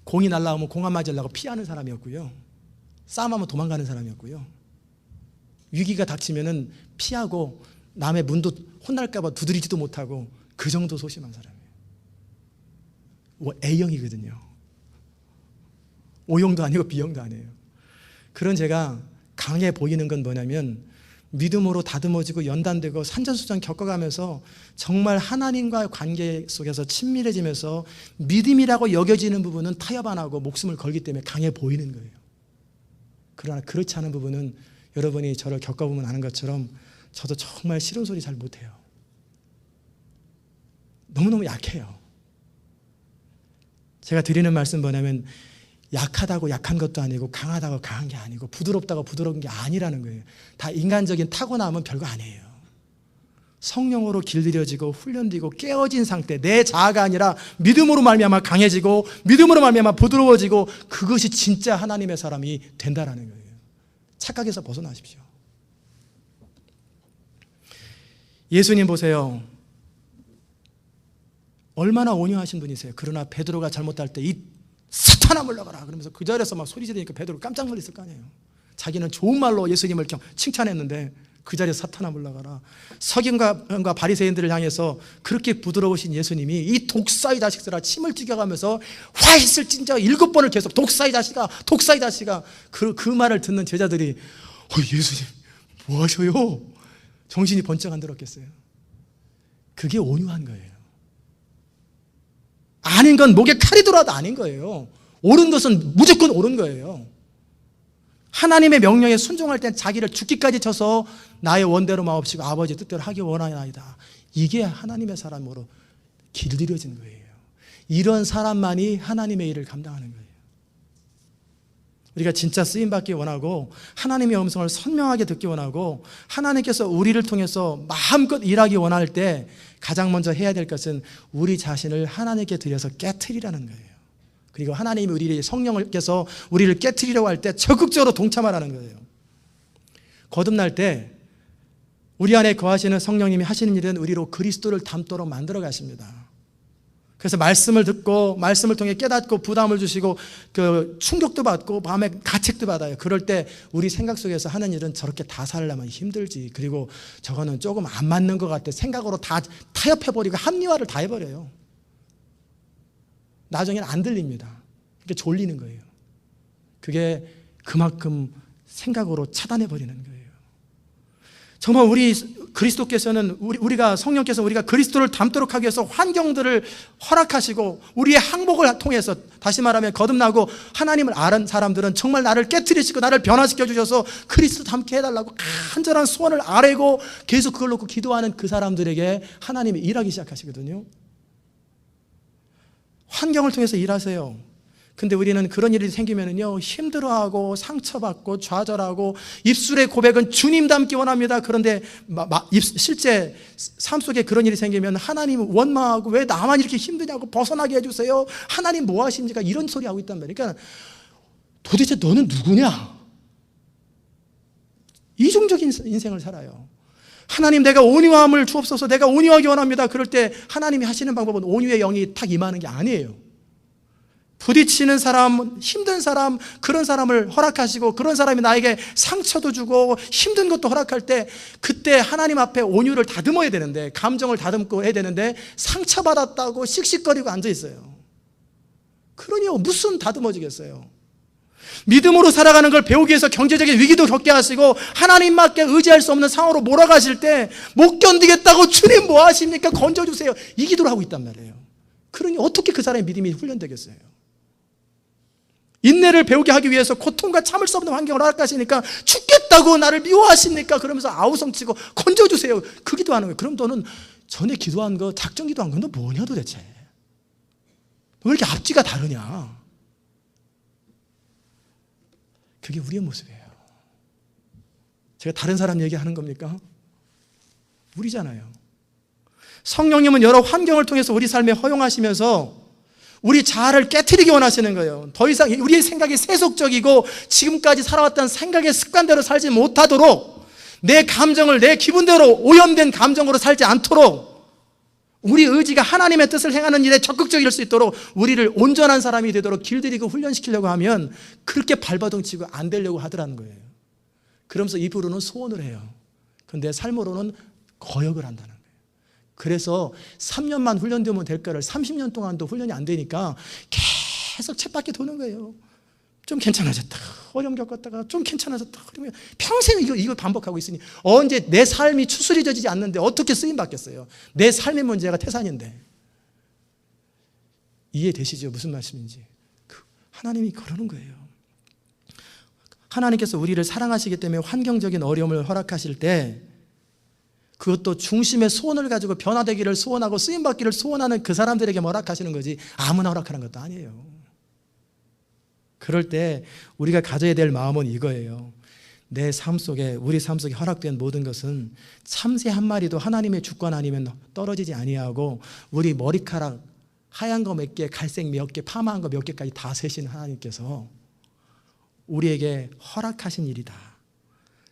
공이 날아오면 공 안 맞으려고 피하는 사람이었고요. 싸움하면 도망가는 사람이었고요. 위기가 닥치면은 피하고 남의 문도 혼날까봐 두드리지도 못하고 그 정도 소심한 사람이에요. A형이거든요. O형도 아니고 B형도 아니에요. 그런 제가 강해 보이는 건 뭐냐면 믿음으로 다듬어지고 연단되고 산전수전 겪어가면서 정말 하나님과의 관계 속에서 친밀해지면서 믿음이라고 여겨지는 부분은 타협 안 하고 목숨을 걸기 때문에 강해 보이는 거예요. 그러나 그렇지 않은 부분은 여러분이 저를 겪어보면 아는 것처럼 저도 정말 싫은 소리 잘 못해요. 너무너무 약해요. 제가 드리는 말씀 뭐냐면 약하다고 약한 것도 아니고 강하다고 강한 게 아니고 부드럽다고 부드러운 게 아니라는 거예요. 다 인간적인 타고남은 별거 아니에요. 성령으로 길들여지고 훈련되고 깨어진 상태, 내 자아가 아니라 믿음으로 말미암아 강해지고 믿음으로 말미암아 부드러워지고 그것이 진짜 하나님의 사람이 된다라는 거예요. 착각에서 벗어나십시오. 예수님 보세요. 얼마나 온유하신 분이세요. 그러나 베드로가 잘못할 때 이 사탄아 물러가라 그러면서 그 자리에서 막 소리 지르니까 베드로 깜짝 놀랐을 거 아니에요. 자기는 좋은 말로 예수님을 칭찬했는데 그 자리에 사탄아 물러가라. 서기관과 바리새인들을 향해서 그렇게 부드러우신 예수님이 이 독사의 자식들아 침을 튀겨가면서 화 있을진저 7번을 계속 독사의 자식아 독사의 자식아 그 말을 듣는 제자들이 예수님 뭐 하셔요? 정신이 번쩍 안 들었겠어요. 그게 온유한 거예요. 아닌 건 목에 칼이 들어와도 아닌 거예요. 옳은 것은 무조건 옳은 거예요. 하나님의 명령에 순종할 땐 자기를 죽기까지 쳐서 나의 원대로 마옵시고 아버지의 뜻대로 하기 원하나이다. 이게 하나님의 사람으로 길들여진 거예요. 이런 사람만이 하나님의 일을 감당하는 거예요. 우리가 진짜 쓰임받기 원하고 하나님의 음성을 선명하게 듣기 원하고 하나님께서 우리를 통해서 마음껏 일하기 원할 때 가장 먼저 해야 될 것은 우리 자신을 하나님께 드려서 깨트리라는 거예요. 그리고 하나님이 우리 성령께서 우리를 깨트리려고 할 때 적극적으로 동참하라는 거예요. 거듭날 때 우리 안에 거하시는 성령님이 하시는 일은 우리로 그리스도를 닮도록 만들어 가십니다. 그래서 말씀을 듣고 말씀을 통해 깨닫고 부담을 주시고 그 충격도 받고 마음에 가책도 받아요. 그럴 때 우리 생각 속에서 하는 일은 저렇게 다 살려면 힘들지. 그리고 저거는 조금 안 맞는 것 같아. 생각으로 다 타협해버리고 합리화를 다 해버려요. 나중에는 안 들립니다. 그러니까 졸리는 거예요. 그게 그만큼 생각으로 차단해버리는 거예요. 정말 우리 그리스도께서는 우리가 성령께서 우리가 그리스도를 닮도록 하기 위해서 환경들을 허락하시고 우리의 항복을 통해서, 다시 말하면 거듭나고 하나님을 아는 사람들은 정말 나를 깨트리시고 나를 변화시켜 주셔서 그리스도 닮게 해달라고 간절한 소원을 아뢰고 계속 그걸 놓고 기도하는 그 사람들에게 하나님이 일하기 시작하시거든요. 환경을 통해서 일하세요. 근데 우리는 그런 일이 생기면은요, 힘들어하고 상처받고 좌절하고, 입술의 고백은 주님 닮기 원합니다. 그런데 실제 삶 속에 그런 일이 생기면 하나님 원망하고, 왜 나만 이렇게 힘드냐고, 벗어나게 해주세요. 하나님 뭐 하십니까? 이런 소리 하고 있단 말이에요. 그러니까 도대체 너는 누구냐? 이중적인 인생을 살아요. 하나님, 내가 온유함을 주옵소서, 내가 온유하기 원합니다. 그럴 때 하나님이 하시는 방법은 온유의 영이 탁 임하는 게 아니에요. 부딪히는 사람, 힘든 사람, 그런 사람을 허락하시고, 그런 사람이 나에게 상처도 주고 힘든 것도 허락할 때, 그때 하나님 앞에 온유를 다듬어야 되는데, 감정을 다듬고 해야 되는데 상처받았다고 씩씩거리고 앉아있어요. 그러니 무슨 다듬어지겠어요. 믿음으로 살아가는 걸 배우기 위해서 경제적인 위기도 겪게 하시고 하나님밖에 의지할 수 없는 상황으로 몰아가실 때, 못 견디겠다고 주님 뭐 하십니까? 건져주세요, 이 기도를 하고 있단 말이에요. 그러니 어떻게 그 사람의 믿음이 훈련되겠어요? 인내를 배우게 하기 위해서 고통과 참을 수 없는 환경을 허락하시니까, 죽겠다고 나를 미워하십니까? 그러면서 아우성치고 건져주세요, 그 기도하는 거예요. 그럼 너는 전에 기도한 거, 작정 기도한 건 너 뭐냐 도대체? 왜 이렇게 앞뒤가 다르냐? 그게 우리의 모습이에요. 제가 다른 사람 얘기하는 겁니까? 우리잖아요. 성령님은 여러 환경을 통해서 우리 삶에 허용하시면서 우리 자아를 깨트리기 원하시는 거예요. 더 이상 우리의 생각이 세속적이고 지금까지 살아왔던 생각의 습관대로 살지 못하도록, 내 감정을 내 기분대로 오염된 감정으로 살지 않도록, 우리 의지가 하나님의 뜻을 행하는 일에 적극적일 수 있도록 우리를 온전한 사람이 되도록 길들이고 훈련시키려고 하면 그렇게 발버둥치고 안 되려고 하더라는 거예요. 그러면서 입으로는 소원을 해요. 그런데 삶으로는 거역을 한다는 거예요. 그래서 3년만 훈련되면 될 거를 30년 동안도 훈련이 안 되니까 계속 쳇바퀴 도는 거예요. 좀 괜찮아졌다, 어려움 겪었다가 좀 괜찮아졌다, 그러면 평생 이거 반복하고 있으니 언제 내 삶이 추스리져지지 않는데 어떻게 쓰임 받겠어요? 내 삶의 문제가 태산인데. 이해되시죠? 무슨 말씀인지. 하나님이 그러는 거예요. 하나님께서 우리를 사랑하시기 때문에 환경적인 어려움을 허락하실 때, 그것도 중심의 소원을 가지고 변화되기를 소원하고 쓰임받기를 소원하는 그 사람들에게 허락하시는 거지, 아무나 허락하는 것도 아니에요. 그럴 때 우리가 가져야 될 마음은 이거예요. 내 삶 속에, 우리 삶 속에 허락된 모든 것은 참새 한 마리도 하나님의 주권 아니면 떨어지지 아니하고, 우리 머리카락 하얀 거 몇 개, 갈색 몇 개, 파마한 거 몇 개까지 다 세신 하나님께서 우리에게 허락하신 일이다.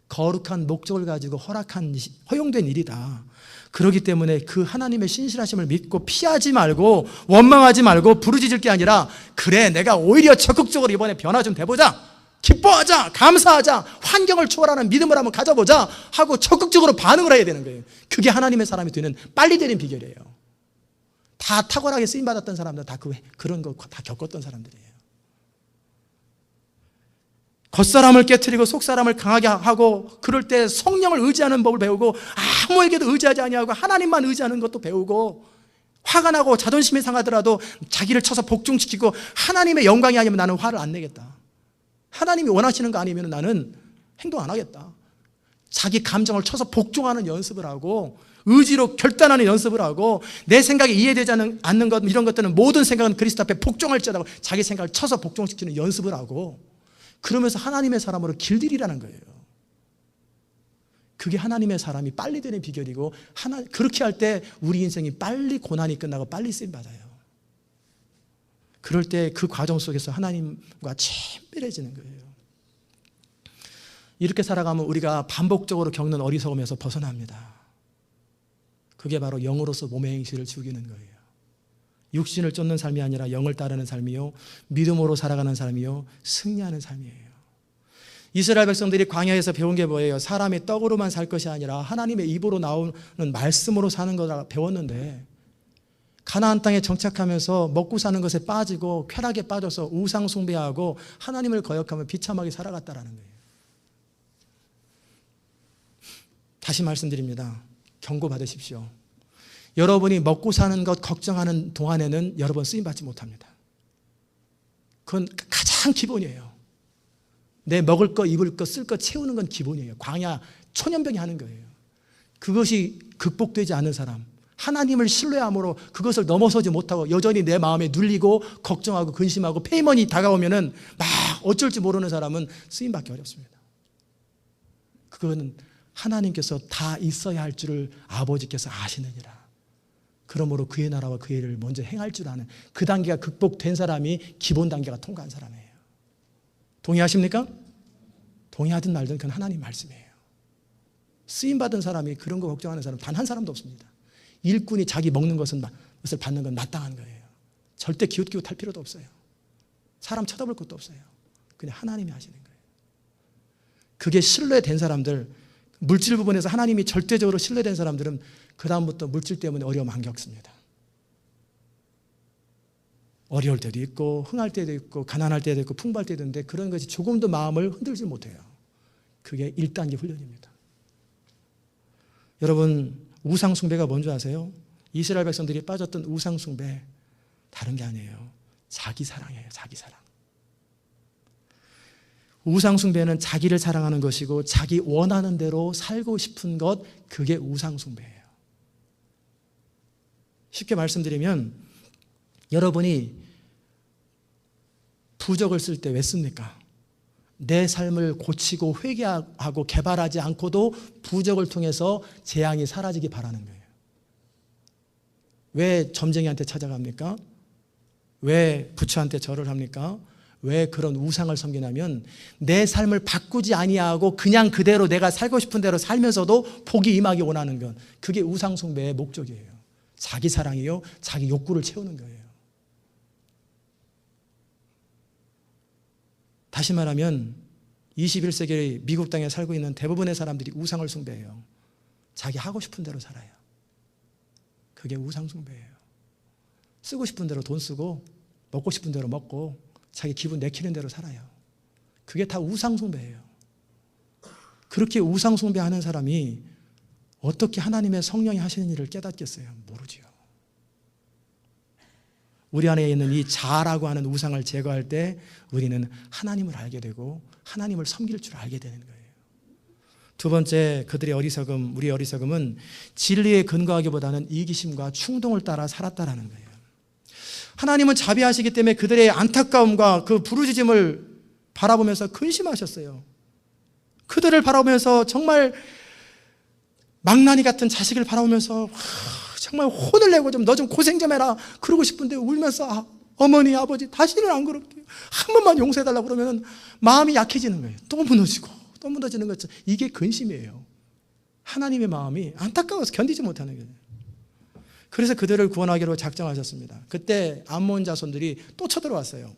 거룩한 목적을 가지고 허용된 일이다. 그렇기 때문에 그 하나님의 신실하심을 믿고 피하지 말고 원망하지 말고 부르짖을 게 아니라, 그래 내가 오히려 적극적으로 이번에 변화 좀 돼보자, 기뻐하자, 감사하자, 환경을 초월하는 믿음을 한번 가져보자 하고 적극적으로 반응을 해야 되는 거예요. 그게 하나님의 사람이 되는 빨리 되는 비결이에요. 다 탁월하게 쓰임받았던 사람들, 다 그런 거 다 겪었던 사람들이에요. 겉사람을 깨트리고 속사람을 강하게 하고, 그럴 때 성령을 의지하는 법을 배우고, 아무에게도 의지하지 아니하고 하나님만 의지하는 것도 배우고, 화가 나고 자존심이 상하더라도 자기를 쳐서 복종시키고, 하나님의 영광이 아니면 나는 화를 안 내겠다, 하나님이 원하시는 거 아니면 나는 행동 안 하겠다, 자기 감정을 쳐서 복종하는 연습을 하고, 의지로 결단하는 연습을 하고, 내 생각이 이해되지 않는 것, 이런 것들은 모든 생각은 그리스도 앞에 복종할지라도 자기 생각을 쳐서 복종시키는 연습을 하고, 그러면서 하나님의 사람으로 길들이라는 거예요. 그게 하나님의 사람이 빨리 되는 비결이고, 그렇게 할 때 우리 인생이 빨리 고난이 끝나고 빨리 쓰임받아요. 그럴 때 그 과정 속에서 하나님과 친밀해지는 거예요. 이렇게 살아가면 우리가 반복적으로 겪는 어리석음에서 벗어납니다. 그게 바로 영으로서 몸의 행실을 죽이는 거예요. 육신을 쫓는 삶이 아니라 영을 따르는 삶이요, 믿음으로 살아가는 삶이요, 승리하는 삶이에요. 이스라엘 백성들이 광야에서 배운 게 뭐예요? 사람이 떡으로만 살 것이 아니라 하나님의 입으로 나오는 말씀으로 사는 거라 배웠는데, 가나안 땅에 정착하면서 먹고 사는 것에 빠지고 쾌락에 빠져서 우상 숭배하고 하나님을 거역하며 비참하게 살아갔다라는 거예요. 다시 말씀드립니다. 경고받으십시오. 여러분이 먹고 사는 것 걱정하는 동안에는 여러분 쓰임받지 못합니다. 그건 가장 기본이에요. 내 먹을 거, 입을 거, 쓸 거 채우는 건 기본이에요. 광야 초년병이 하는 거예요. 그것이 극복되지 않는 사람, 하나님을 신뢰함으로 그것을 넘어서지 못하고 여전히 내 마음에 눌리고 걱정하고 근심하고 페이먼이 다가오면은 막 어쩔지 모르는 사람은 쓰임받기 어렵습니다. 그거는 하나님께서 다 있어야 할 줄을 아버지께서 아시느니라. 그러므로 그의 나라와 그의 일을 먼저 행할 줄 아는 그 단계가 극복된 사람이 기본 단계가 통과한 사람이에요. 동의하십니까? 동의하든 말든 그건 하나님 말씀이에요. 쓰임받은 사람이 그런 거 걱정하는 사람 단 한 사람도 없습니다. 일꾼이 자기 먹는 것을 받는 건 마땅한 거예요. 절대 기웃기웃할 필요도 없어요. 사람 쳐다볼 것도 없어요. 그냥 하나님이 하시는 거예요. 그게 신뢰된 사람들, 물질 부분에서 하나님이 절대적으로 신뢰된 사람들은 그 다음부터 물질 때문에 어려움 안 겪습니다. 어려울 때도 있고 흥할 때도 있고 가난할 때도 있고 풍부할 때도 있는데 그런 것이 조금도 마음을 흔들지 못해요. 그게 1단계 훈련입니다. 여러분, 우상 숭배가 뭔지 아세요? 이스라엘 백성들이 빠졌던 우상 숭배 다른 게 아니에요. 자기 사랑이에요. 자기 사랑. 우상 숭배는 자기를 사랑하는 것이고 자기 원하는 대로 살고 싶은 것, 그게 우상 숭배예요. 쉽게 말씀드리면 여러분이 부적을 쓸 때 왜 씁니까? 내 삶을 고치고 회개하고 개발하지 않고도 부적을 통해서 재앙이 사라지기 바라는 거예요. 왜 점쟁이한테 찾아갑니까? 왜 부처한테 절을 합니까? 왜 그런 우상을 섬기냐면 내 삶을 바꾸지 아니하고 그냥 그대로 내가 살고 싶은 대로 살면서도 복이 임하기 원하는 것, 그게 우상 숭배의 목적이에요. 자기 사랑이요, 자기 욕구를 채우는 거예요. 다시 말하면 21세기 미국 땅에 살고 있는 대부분의 사람들이 우상을 숭배해요. 자기 하고 싶은 대로 살아요. 그게 우상 숭배예요. 쓰고 싶은 대로 돈 쓰고 먹고 싶은 대로 먹고 자기 기분 내키는 대로 살아요. 그게 다 우상 숭배예요. 그렇게 우상 숭배하는 사람이 어떻게 하나님의 성령이 하시는 일을 깨닫겠어요? 모르지요. 우리 안에 있는 이 자라고 하는 우상을 제거할 때 우리는 하나님을 알게 되고 하나님을 섬길 줄 알게 되는 거예요. 두 번째, 그들의 어리석음, 우리의 어리석음은 진리에 근거하기보다는 이기심과 충동을 따라 살았다라는 거예요. 하나님은 자비하시기 때문에 그들의 안타까움과 그 부르짖음을 바라보면서 근심하셨어요. 그들을 바라보면서 정말 망나니 같은 자식을 바라보면서 정말 혼을 내고 너 좀 고생 좀 해라 그러고 싶은데 울면서 어머니 아버지 다시는 안 그럴게요. 한 번만 용서해달라고 그러면 마음이 약해지는 거예요. 또 무너지는 거죠. 이게 근심이에요. 하나님의 마음이 안타까워서 견디지 못하는 거예요. 그래서 그들을 구원하기로 작정하셨습니다. 그때 암몬 자손들이 또 쳐들어왔어요.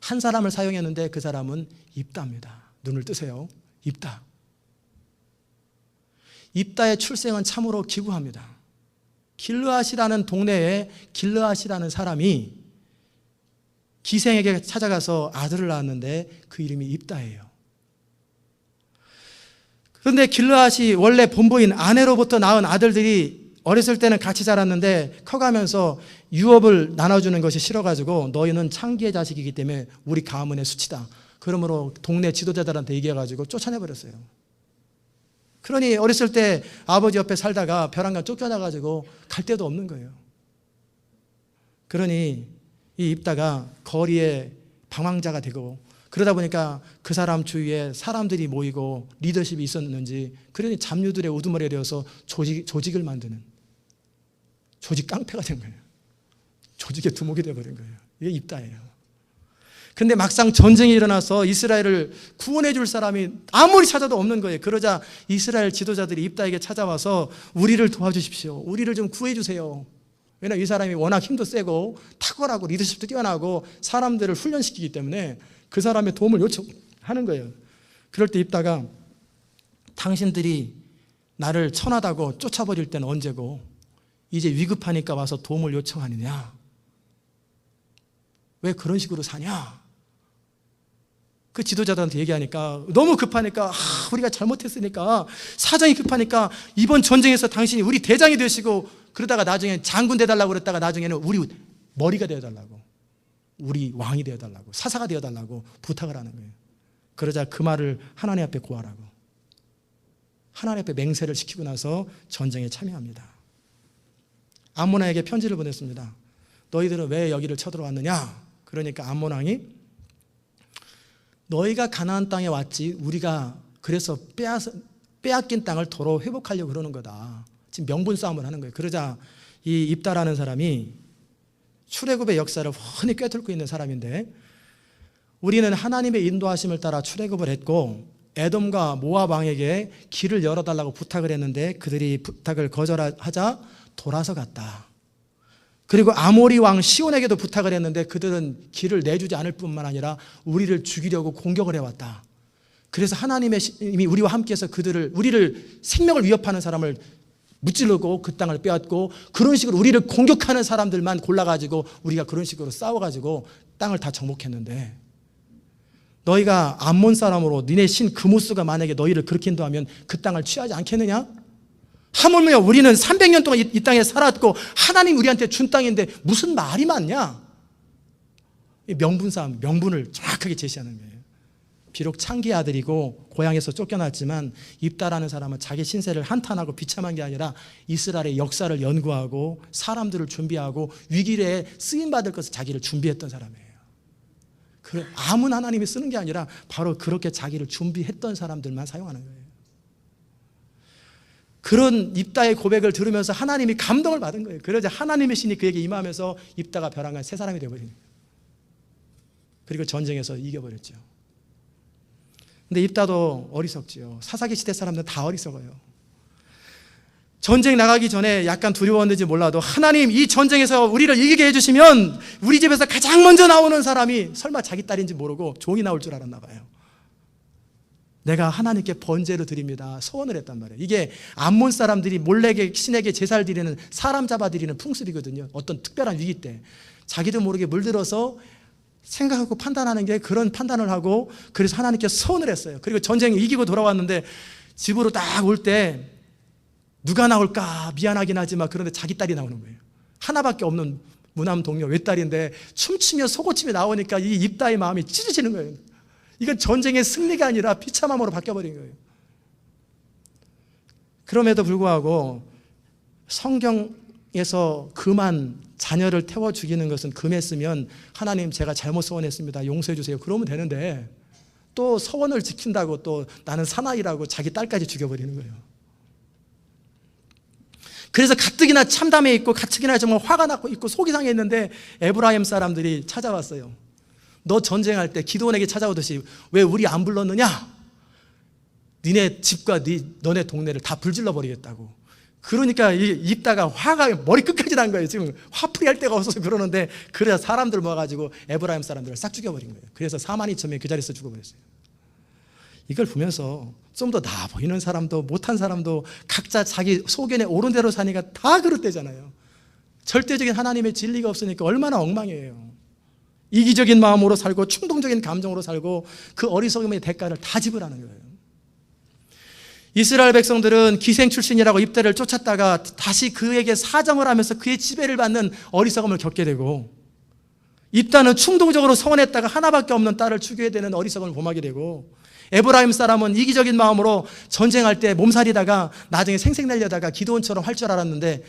한 사람을 사용했는데 그 사람은 입다입니다. 눈을 뜨세요. 입다. 입다의 출생은 참으로 기구합니다. 길르앗이라는 동네에 길르앗이라는 사람이 기생에게 찾아가서 아들을 낳았는데 그 이름이 입다예요. 그런데 길르앗이 원래 본부인 아내로부터 낳은 아들들이 어렸을 때는 같이 자랐는데 커가면서 유업을 나눠주는 것이 싫어가지고 너희는 창기의 자식이기 때문에 우리 가문의 수치다. 그러므로 동네 지도자들한테 얘기해가지고 쫓아내버렸어요. 그러니 어렸을 때 아버지 옆에 살다가 벼랑간 쫓겨나가지고 갈 데도 없는 거예요. 그러니 이 입다가 거리에 방황자가 되고 그러다 보니까 그 사람 주위에 사람들이 모이고 리더십이 있었는지 그러니 잡류들의 우두머리가 되어서 조직을 만드는 조직 깡패가 된 거예요. 조직의 두목이 되어버린 거예요. 이게 입다예요. 근데 막상 전쟁이 일어나서 이스라엘을 구원해 줄 사람이 아무리 찾아도 없는 거예요. 그러자 이스라엘 지도자들이 입다에게 찾아와서 우리를 도와주십시오. 우리를 좀 구해 주세요. 왜냐하면 이 사람이 워낙 힘도 세고 탁월하고 리더십도 뛰어나고 사람들을 훈련시키기 때문에 그 사람의 도움을 요청하는 거예요. 그럴 때 입다가 당신들이 나를 천하다고 쫓아버릴 때는 언제고 이제 위급하니까 와서 도움을 요청하느냐? 왜 그런 식으로 사냐? 그 지도자들한테 얘기하니까 너무 급하니까 우리가 잘못했으니까 사정이 급하니까 이번 전쟁에서 당신이 우리 대장이 되시고 그러다가 나중에 장군 되달라고 그랬다가 나중에는 우리 머리가 되어달라고, 우리 왕이 되어달라고, 사사가 되어달라고 부탁을 하는 거예요. 그러자 그 말을 하나님 앞에 고하라고, 하나님 앞에 맹세를 시키고 나서 전쟁에 참여합니다. 암몬왕에게 편지를 보냈습니다. 너희들은 왜 여기를 쳐들어왔느냐? 그러니까 암몬 왕이 너희가 가나안 땅에 왔지 우리가 그래서 빼앗긴 땅을 도로 회복하려고 그러는 거다. 지금 명분 싸움을 하는 거예요. 그러자 이 입다라는 사람이 출애굽의 역사를 훤히 꿰뚫고 있는 사람인데, 우리는 하나님의 인도하심을 따라 출애굽을 했고 에돔과 모압 왕에게 길을 열어달라고 부탁을 했는데 그들이 부탁을 거절하자 돌아서 갔다. 그리고 아모리 왕 시온에게도 부탁을 했는데 그들은 길을 내주지 않을 뿐만 아니라 우리를 죽이려고 공격을 해왔다. 그래서 하나님의 이미 우리와 함께해서 우리를 생명을 위협하는 사람을 무찌르고 그 땅을 빼앗고, 그런 식으로 우리를 공격하는 사람들만 골라가지고 우리가 그런 식으로 싸워가지고 땅을 다 정복했는데, 너희가 암몬 사람으로 니네 신 그모스가 만약에 너희를 그렇게 인도하면 그 땅을 취하지 않겠느냐? 하물며 우리는 300년 동안 이 땅에 살았고 하나님 우리한테 준 땅인데 무슨 말이 많냐? 명분 싸움, 명분을 정확하게 제시하는 거예요. 비록 창기의 아들이고 고향에서 쫓겨났지만 입다라는 사람은 자기 신세를 한탄하고 비참한 게 아니라 이스라엘의 역사를 연구하고 사람들을 준비하고 위기에 쓰임받을 것을 자기를 준비했던 사람이에요. 아무 하나님이 쓰는 게 아니라 바로 그렇게 자기를 준비했던 사람들만 사용하는 거예요. 그런 입다의 고백을 들으면서 하나님이 감동을 받은 거예요. 그러자 하나님의 신이 그에게 임하면서 입다가 벼랑간 새 사람이 되어버린 거예요. 그리고 전쟁에서 이겨버렸죠. 근데 입다도 어리석지요. 사사기 시대 사람들은 다 어리석어요. 전쟁 나가기 전에 약간 두려웠는지 몰라도 하나님 이 전쟁에서 우리를 이기게 해주시면 우리 집에서 가장 먼저 나오는 사람이 설마 자기 딸인지 모르고 종이 나올 줄 알았나 봐요. 내가 하나님께 번제로 드립니다. 소원을 했단 말이에요. 이게 암몬 사람들이 몰래 신에게 제사를 드리는, 사람 잡아드리는 풍습이거든요. 어떤 특별한 위기 때 자기도 모르게 물들어서 생각하고 판단하는 게 그런 판단을 하고, 그래서 하나님께 소원을 했어요. 그리고 전쟁 이기고 돌아왔는데 집으로 딱 올 때 누가 나올까 미안하긴 하지만 그런데 자기 딸이 나오는 거예요. 하나밖에 없는 무남 동료 외딸인데 춤추며 속옷치며 나오니까 이 입다의 마음이 찢어지는 거예요. 이건 전쟁의 승리가 아니라 비참함으로 바뀌어버린 거예요. 그럼에도 불구하고 성경에서 금한 자녀를 태워 죽이는 것은 금했으면 하나님 제가 잘못 소원했습니다, 용서해 주세요, 그러면 되는데 또 서원을 지킨다고 또 나는 사나이라고 자기 딸까지 죽여버리는 거예요. 그래서 가뜩이나 참담해 있고 가뜩이나 정말 화가 나고 있고 속이 상했는데 에브라임 사람들이 찾아왔어요. 너 전쟁할 때 기드온에게 찾아오듯이 왜 우리 안 불렀느냐? 니네 집과 너네 동네를 다 불질러 버리겠다고. 그러니까 입다가 화가 머리 끝까지 난 거예요. 지금 화풀이 할 데가 없어서 그러는데, 그래서 사람들 모아가지고 에브라임 사람들을 싹 죽여버린 거예요. 그래서 4만 2천 명이 그 자리에서 죽어버렸어요. 이걸 보면서 좀 더 나아 보이는 사람도 못한 사람도 각자 자기 소견에 옳은 대로 사니까 다 그릇되잖아요. 절대적인 하나님의 진리가 없으니까 얼마나 엉망이에요. 이기적인 마음으로 살고 충동적인 감정으로 살고 그 어리석음의 대가를 다 지불하는 거예요. 이스라엘 백성들은 기생 출신이라고 입다를 쫓았다가 다시 그에게 사정을 하면서 그의 지배를 받는 어리석음을 겪게 되고, 입다는 충동적으로 서원했다가 하나밖에 없는 딸을 죽여야 되는 어리석음을 범하게 되고, 에브라임 사람은 이기적인 마음으로 전쟁할 때 몸살이다가 나중에 생색내려다가 기드온처럼 할 줄 알았는데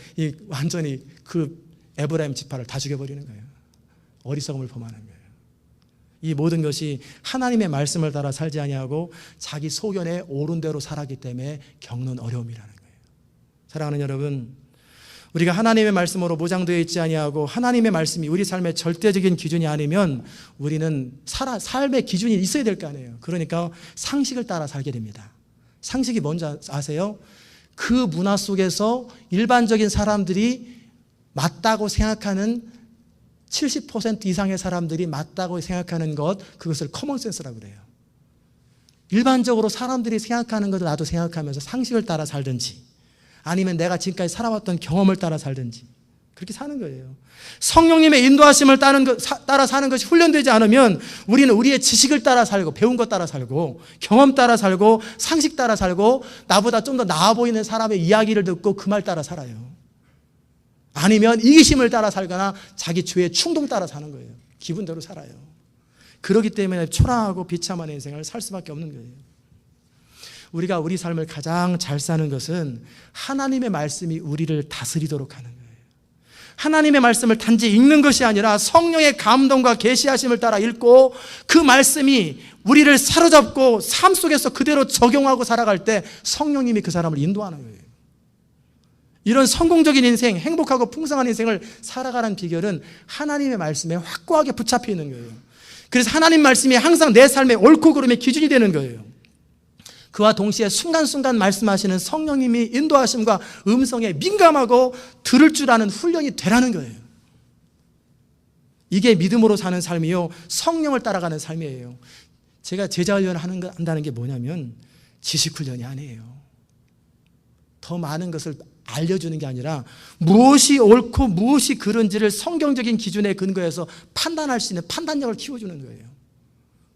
완전히 그 에브라임 지파를 다 죽여버리는 거예요. 어리석음을 범하는 거예요. 이 모든 것이 하나님의 말씀을 따라 살지 아니하고 자기 소견에 옳은 대로 살았기 때문에 겪는 어려움이라는 거예요. 사랑하는 여러분, 우리가 하나님의 말씀으로 모장되어 있지 아니하고 하나님의 말씀이 우리 삶의 절대적인 기준이 아니면 우리는 삶의 기준이 있어야 될 거 아니에요. 그러니까 상식을 따라 살게 됩니다. 상식이 뭔지 아세요? 그 문화 속에서 일반적인 사람들이 맞다고 생각하는 70% 이상의 사람들이 맞다고 생각하는 것, 그것을 커먼센스라고 그래요. 일반적으로 사람들이 생각하는 것을 나도 생각하면서 상식을 따라 살든지, 아니면 내가 지금까지 살아왔던 경험을 따라 살든지 그렇게 사는 거예요. 성령님의 인도하심을 따라 사는 것이 훈련되지 않으면 우리는 우리의 지식을 따라 살고 배운 것 따라 살고 경험 따라 살고 상식 따라 살고 나보다 좀 더 나아 보이는 사람의 이야기를 듣고 그 말 따라 살아요. 아니면 이기심을 따라 살거나 자기 죄의 충동 따라 사는 거예요. 기분대로 살아요. 그렇기 때문에 초라하고 비참한 인생을 살 수밖에 없는 거예요. 우리가 우리 삶을 가장 잘 사는 것은 하나님의 말씀이 우리를 다스리도록 하는 거예요. 하나님의 말씀을 단지 읽는 것이 아니라 성령의 감동과 계시하심을 따라 읽고 그 말씀이 우리를 사로잡고 삶 속에서 그대로 적용하고 살아갈 때 성령님이 그 사람을 인도하는 거예요. 이런 성공적인 인생, 행복하고 풍성한 인생을 살아가는 비결은 하나님의 말씀에 확고하게 붙잡혀 있는 거예요. 그래서 하나님 말씀이 항상 내 삶의 옳고 그름의 기준이 되는 거예요. 그와 동시에 순간순간 말씀하시는 성령님이 인도하심과 음성에 민감하고 들을 줄 아는 훈련이 되라는 거예요. 이게 믿음으로 사는 삶이요, 성령을 따라가는 삶이에요. 제가 제자훈련을 한다는 게 뭐냐면 지식훈련이 아니에요. 더 많은 것을 알려주는 게 아니라 무엇이 옳고 무엇이 그른지를 성경적인 기준에 근거해서 판단할 수 있는 판단력을 키워주는 거예요.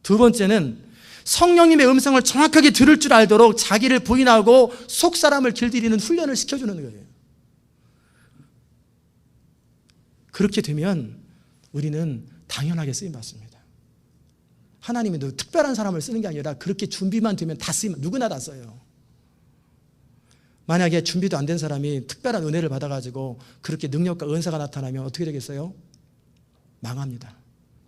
두 번째는 성령님의 음성을 정확하게 들을 줄 알도록 자기를 부인하고 속사람을 길들이는 훈련을 시켜주는 거예요. 그렇게 되면 우리는 당연하게 쓰임받습니다. 하나님이 특별한 사람을 쓰는 게 아니라 그렇게 준비만 되면 다 쓰임, 누구나 다 써요. 만약에 준비도 안 된 사람이 특별한 은혜를 받아가지고 그렇게 능력과 은사가 나타나면 어떻게 되겠어요? 망합니다.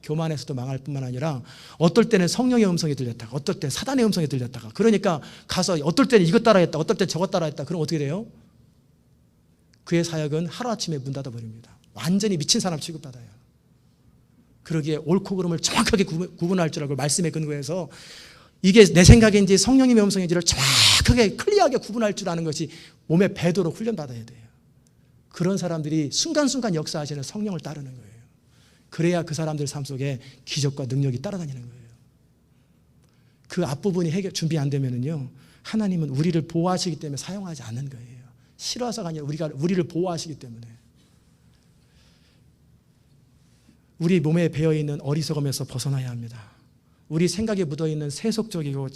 교만에서도 망할 뿐만 아니라 어떨 때는 성령의 음성이 들렸다가 어떨 때는 사단의 음성이 들렸다가 그러니까 가서 어떨 때는 이것 따라했다 어떨 때는 저것 따라했다. 그럼 어떻게 돼요? 그의 사역은 하루아침에 문 닫아버립니다. 완전히 미친 사람 취급받아요. 그러기에 옳고 그름을 정확하게 구분할 줄 알고 말씀에 근거해서 이게 내 생각인지 성령님의 음성인지를 정확하게 클리어하게 구분할 줄 아는 것이 몸에 배도록 훈련받아야 돼요. 그런 사람들이 순간순간 역사하시는 성령을 따르는 거예요. 그래야 그 사람들 삶 속에 기적과 능력이 따라다니는 거예요. 그 앞부분이 준비 안 되면은요, 하나님은 우리를 보호하시기 때문에 사용하지 않는 거예요. 싫어서가 아니라 우리를 보호하시기 때문에. 우리 몸에 배어있는 어리석음에서 벗어나야 합니다. 우리 생각에 묻어있는 세속적이고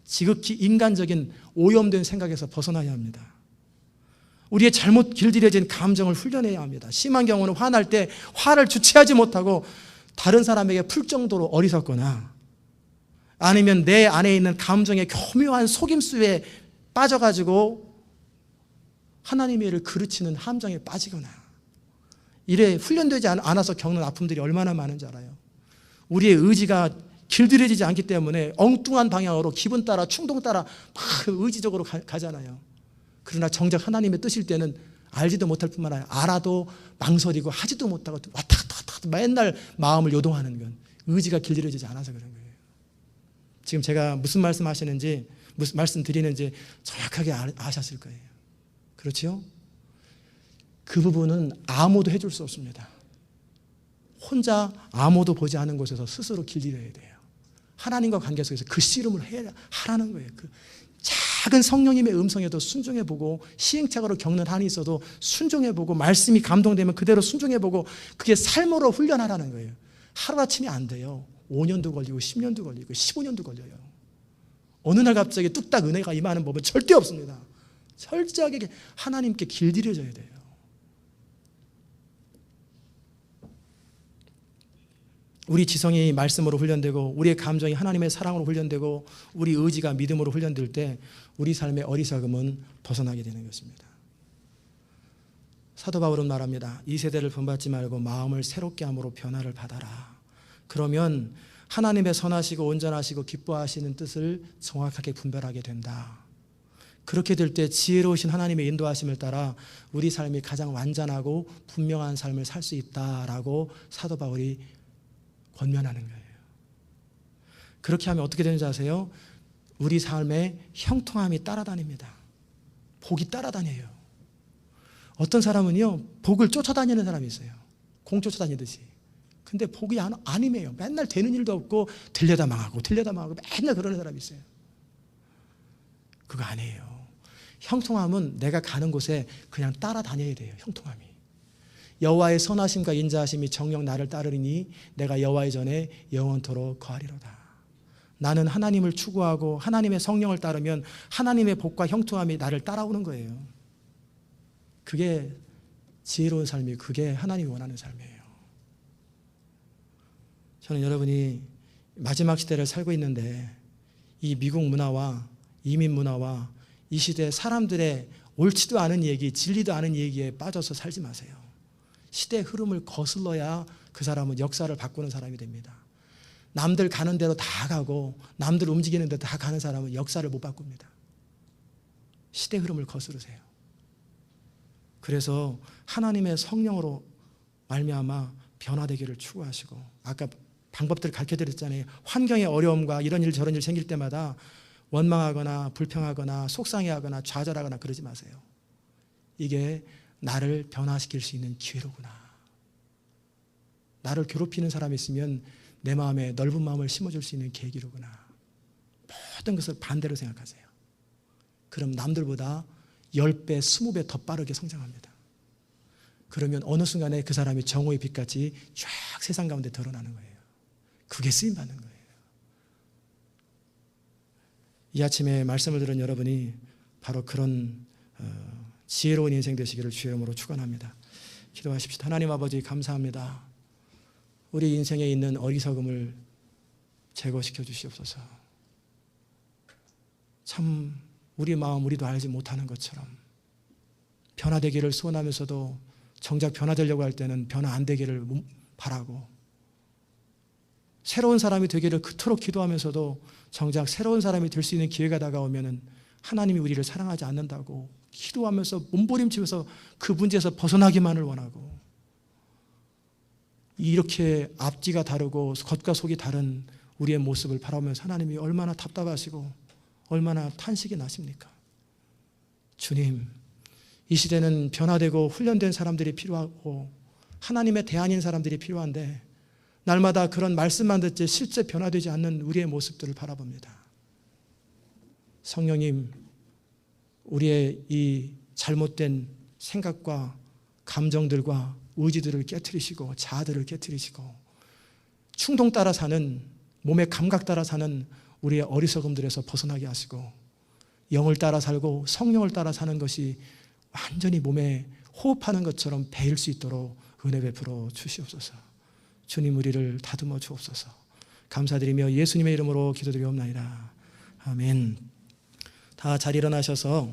지극히 인간적인 오염된 생각에서 벗어나야 합니다. 우리의 잘못 길들여진 감정을 훈련해야 합니다. 심한 경우는 화날 때 화를 주체하지 못하고 다른 사람에게 풀 정도로 어리석거나 아니면 내 안에 있는 감정의 교묘한 속임수에 빠져가지고 하나님의 일을 그르치는 함정에 빠지거나 이래 훈련되지 않아서 겪는 아픔들이 얼마나 많은지 알아요. 우리의 의지가 길들여지지 않기 때문에 엉뚱한 방향으로 기분 따라 충동 따라 막 의지적으로 가잖아요. 그러나 정작 하나님의 뜻일 때는 알지도 못할 뿐만 아니라 알아도 망설이고 하지도 못하고 왔다 갔다 맨날 마음을 요동하는 건 의지가 길들여지지 않아서 그런 거예요. 지금 제가 무슨 말씀 하시는지 무슨 말씀 드리는지 정확하게 아셨을 거예요. 그렇죠? 그 부분은 아무도 해줄 수 없습니다. 혼자 아무도 보지 않은 곳에서 스스로 길들여야 돼요. 하나님과 관계 속에서 그 씨름을 하라는 거예요. 그 작은 성령님의 음성에도 순종해보고 시행착오로 겪는 한이 있어도 순종해보고 말씀이 감동되면 그대로 순종해보고 그게 삶으로 훈련하라는 거예요. 하루아침이 안 돼요. 5년도 걸리고 10년도 걸리고 15년도 걸려요. 어느 날 갑자기 뚝딱 은혜가 임하는 법은 절대 없습니다. 철저하게 하나님께 길들여져야 돼요. 우리 지성이 말씀으로 훈련되고 우리의 감정이 하나님의 사랑으로 훈련되고 우리 의지가 믿음으로 훈련될 때 우리 삶의 어리석음은 벗어나게 되는 것입니다. 사도 바울은 말합니다. 이 세대를 본받지 말고 마음을 새롭게 함으로 변화를 받아라. 그러면 하나님의 선하시고 온전하시고 기뻐하시는 뜻을 정확하게 분별하게 된다. 그렇게 될 때 지혜로우신 하나님의 인도하심을 따라 우리 삶이 가장 완전하고 분명한 삶을 살 수 있다라고 사도 바울이 권면하는 거예요. 그렇게 하면 어떻게 되는지 아세요? 우리 삶에 형통함이 따라다닙니다. 복이 따라다녀요. 어떤 사람은요, 복을 쫓아다니는 사람이 있어요. 공 쫓아다니듯이. 근데 복이 아니에요. 맨날 되는 일도 없고 들려다 망하고 맨날 그러는 사람이 있어요. 그거 아니에요. 형통함은 내가 가는 곳에 그냥 따라다녀야 돼요. 형통함이. 여호와의 선하심과 인자하심이 정녕 나를 따르리니 내가 여호와의 전에 영원토록 거하리로다. 나는 하나님을 추구하고 하나님의 성령을 따르면 하나님의 복과 형통함이 나를 따라오는 거예요. 그게 지혜로운 삶이고 그게 하나님이 원하는 삶이에요. 저는 여러분이 마지막 시대를 살고 있는데 이 미국 문화와 이민 문화와 이 시대 사람들의 옳지도 않은 얘기, 진리도 않은 얘기에 빠져서 살지 마세요. 시대의 흐름을 거슬러야 그 사람은 역사를 바꾸는 사람이 됩니다. 남들 가는 대로 다 가고 남들 움직이는 대로 다 가는 사람은 역사를 못 바꿉니다. 시대 흐름을 거스르세요. 그래서 하나님의 성령으로 말미암아 변화되기를 추구하시고, 아까 방법들을 가르쳐드렸잖아요. 환경의 어려움과 이런 일 저런 일 생길 때마다 원망하거나 불평하거나 속상해하거나 좌절하거나 그러지 마세요. 이게 나를 변화시킬 수 있는 기회로구나. 나를 괴롭히는 사람이 있으면 내 마음에 넓은 마음을 심어줄 수 있는 계기로구나. 모든 것을 반대로 생각하세요. 그럼 남들보다 10배, 20배 더 빠르게 성장합니다. 그러면 어느 순간에 그 사람이 정오의 빛같이 쫙 세상 가운데 드러나는 거예요. 그게 쓰임받는 거예요. 이 아침에 말씀을 들은 여러분이 바로 그런 지혜로운 인생 되시기를 주의 이름으로 축원합니다. 기도하십시오. 하나님 아버지 감사합니다. 우리 인생에 있는 어리석음을 제거시켜 주시옵소서. 참 우리 마음 우리도 알지 못하는 것처럼 변화되기를 소원하면서도 정작 변화되려고 할 때는 변화 안 되기를 바라고, 새로운 사람이 되기를 그토록 기도하면서도 정작 새로운 사람이 될 수 있는 기회가 다가오면은 하나님이 우리를 사랑하지 않는다고 기도하면서 몸부림치면서 그 문제에서 벗어나기만을 원하고, 이렇게 앞뒤가 다르고 겉과 속이 다른 우리의 모습을 바라보면서 하나님이 얼마나 답답하시고 얼마나 탄식이 나십니까? 주님, 이 시대는 변화되고 훈련된 사람들이 필요하고 하나님의 대안인 사람들이 필요한데 날마다 그런 말씀만 듣지 실제 변화되지 않는 우리의 모습들을 바라봅니다. 성령님, 우리의 이 잘못된 생각과 감정들과 의지들을 깨트리시고 자아들을 깨트리시고 충동 따라 사는, 몸의 감각 따라 사는 우리의 어리석음들에서 벗어나게 하시고 영을 따라 살고 성령을 따라 사는 것이 완전히 몸에 호흡하는 것처럼 배일 수 있도록 은혜 베풀어 주시옵소서. 주님, 우리를 다듬어 주옵소서. 감사드리며 예수님의 이름으로 기도드리옵나이다. 아멘. 다 잘 일어나셔서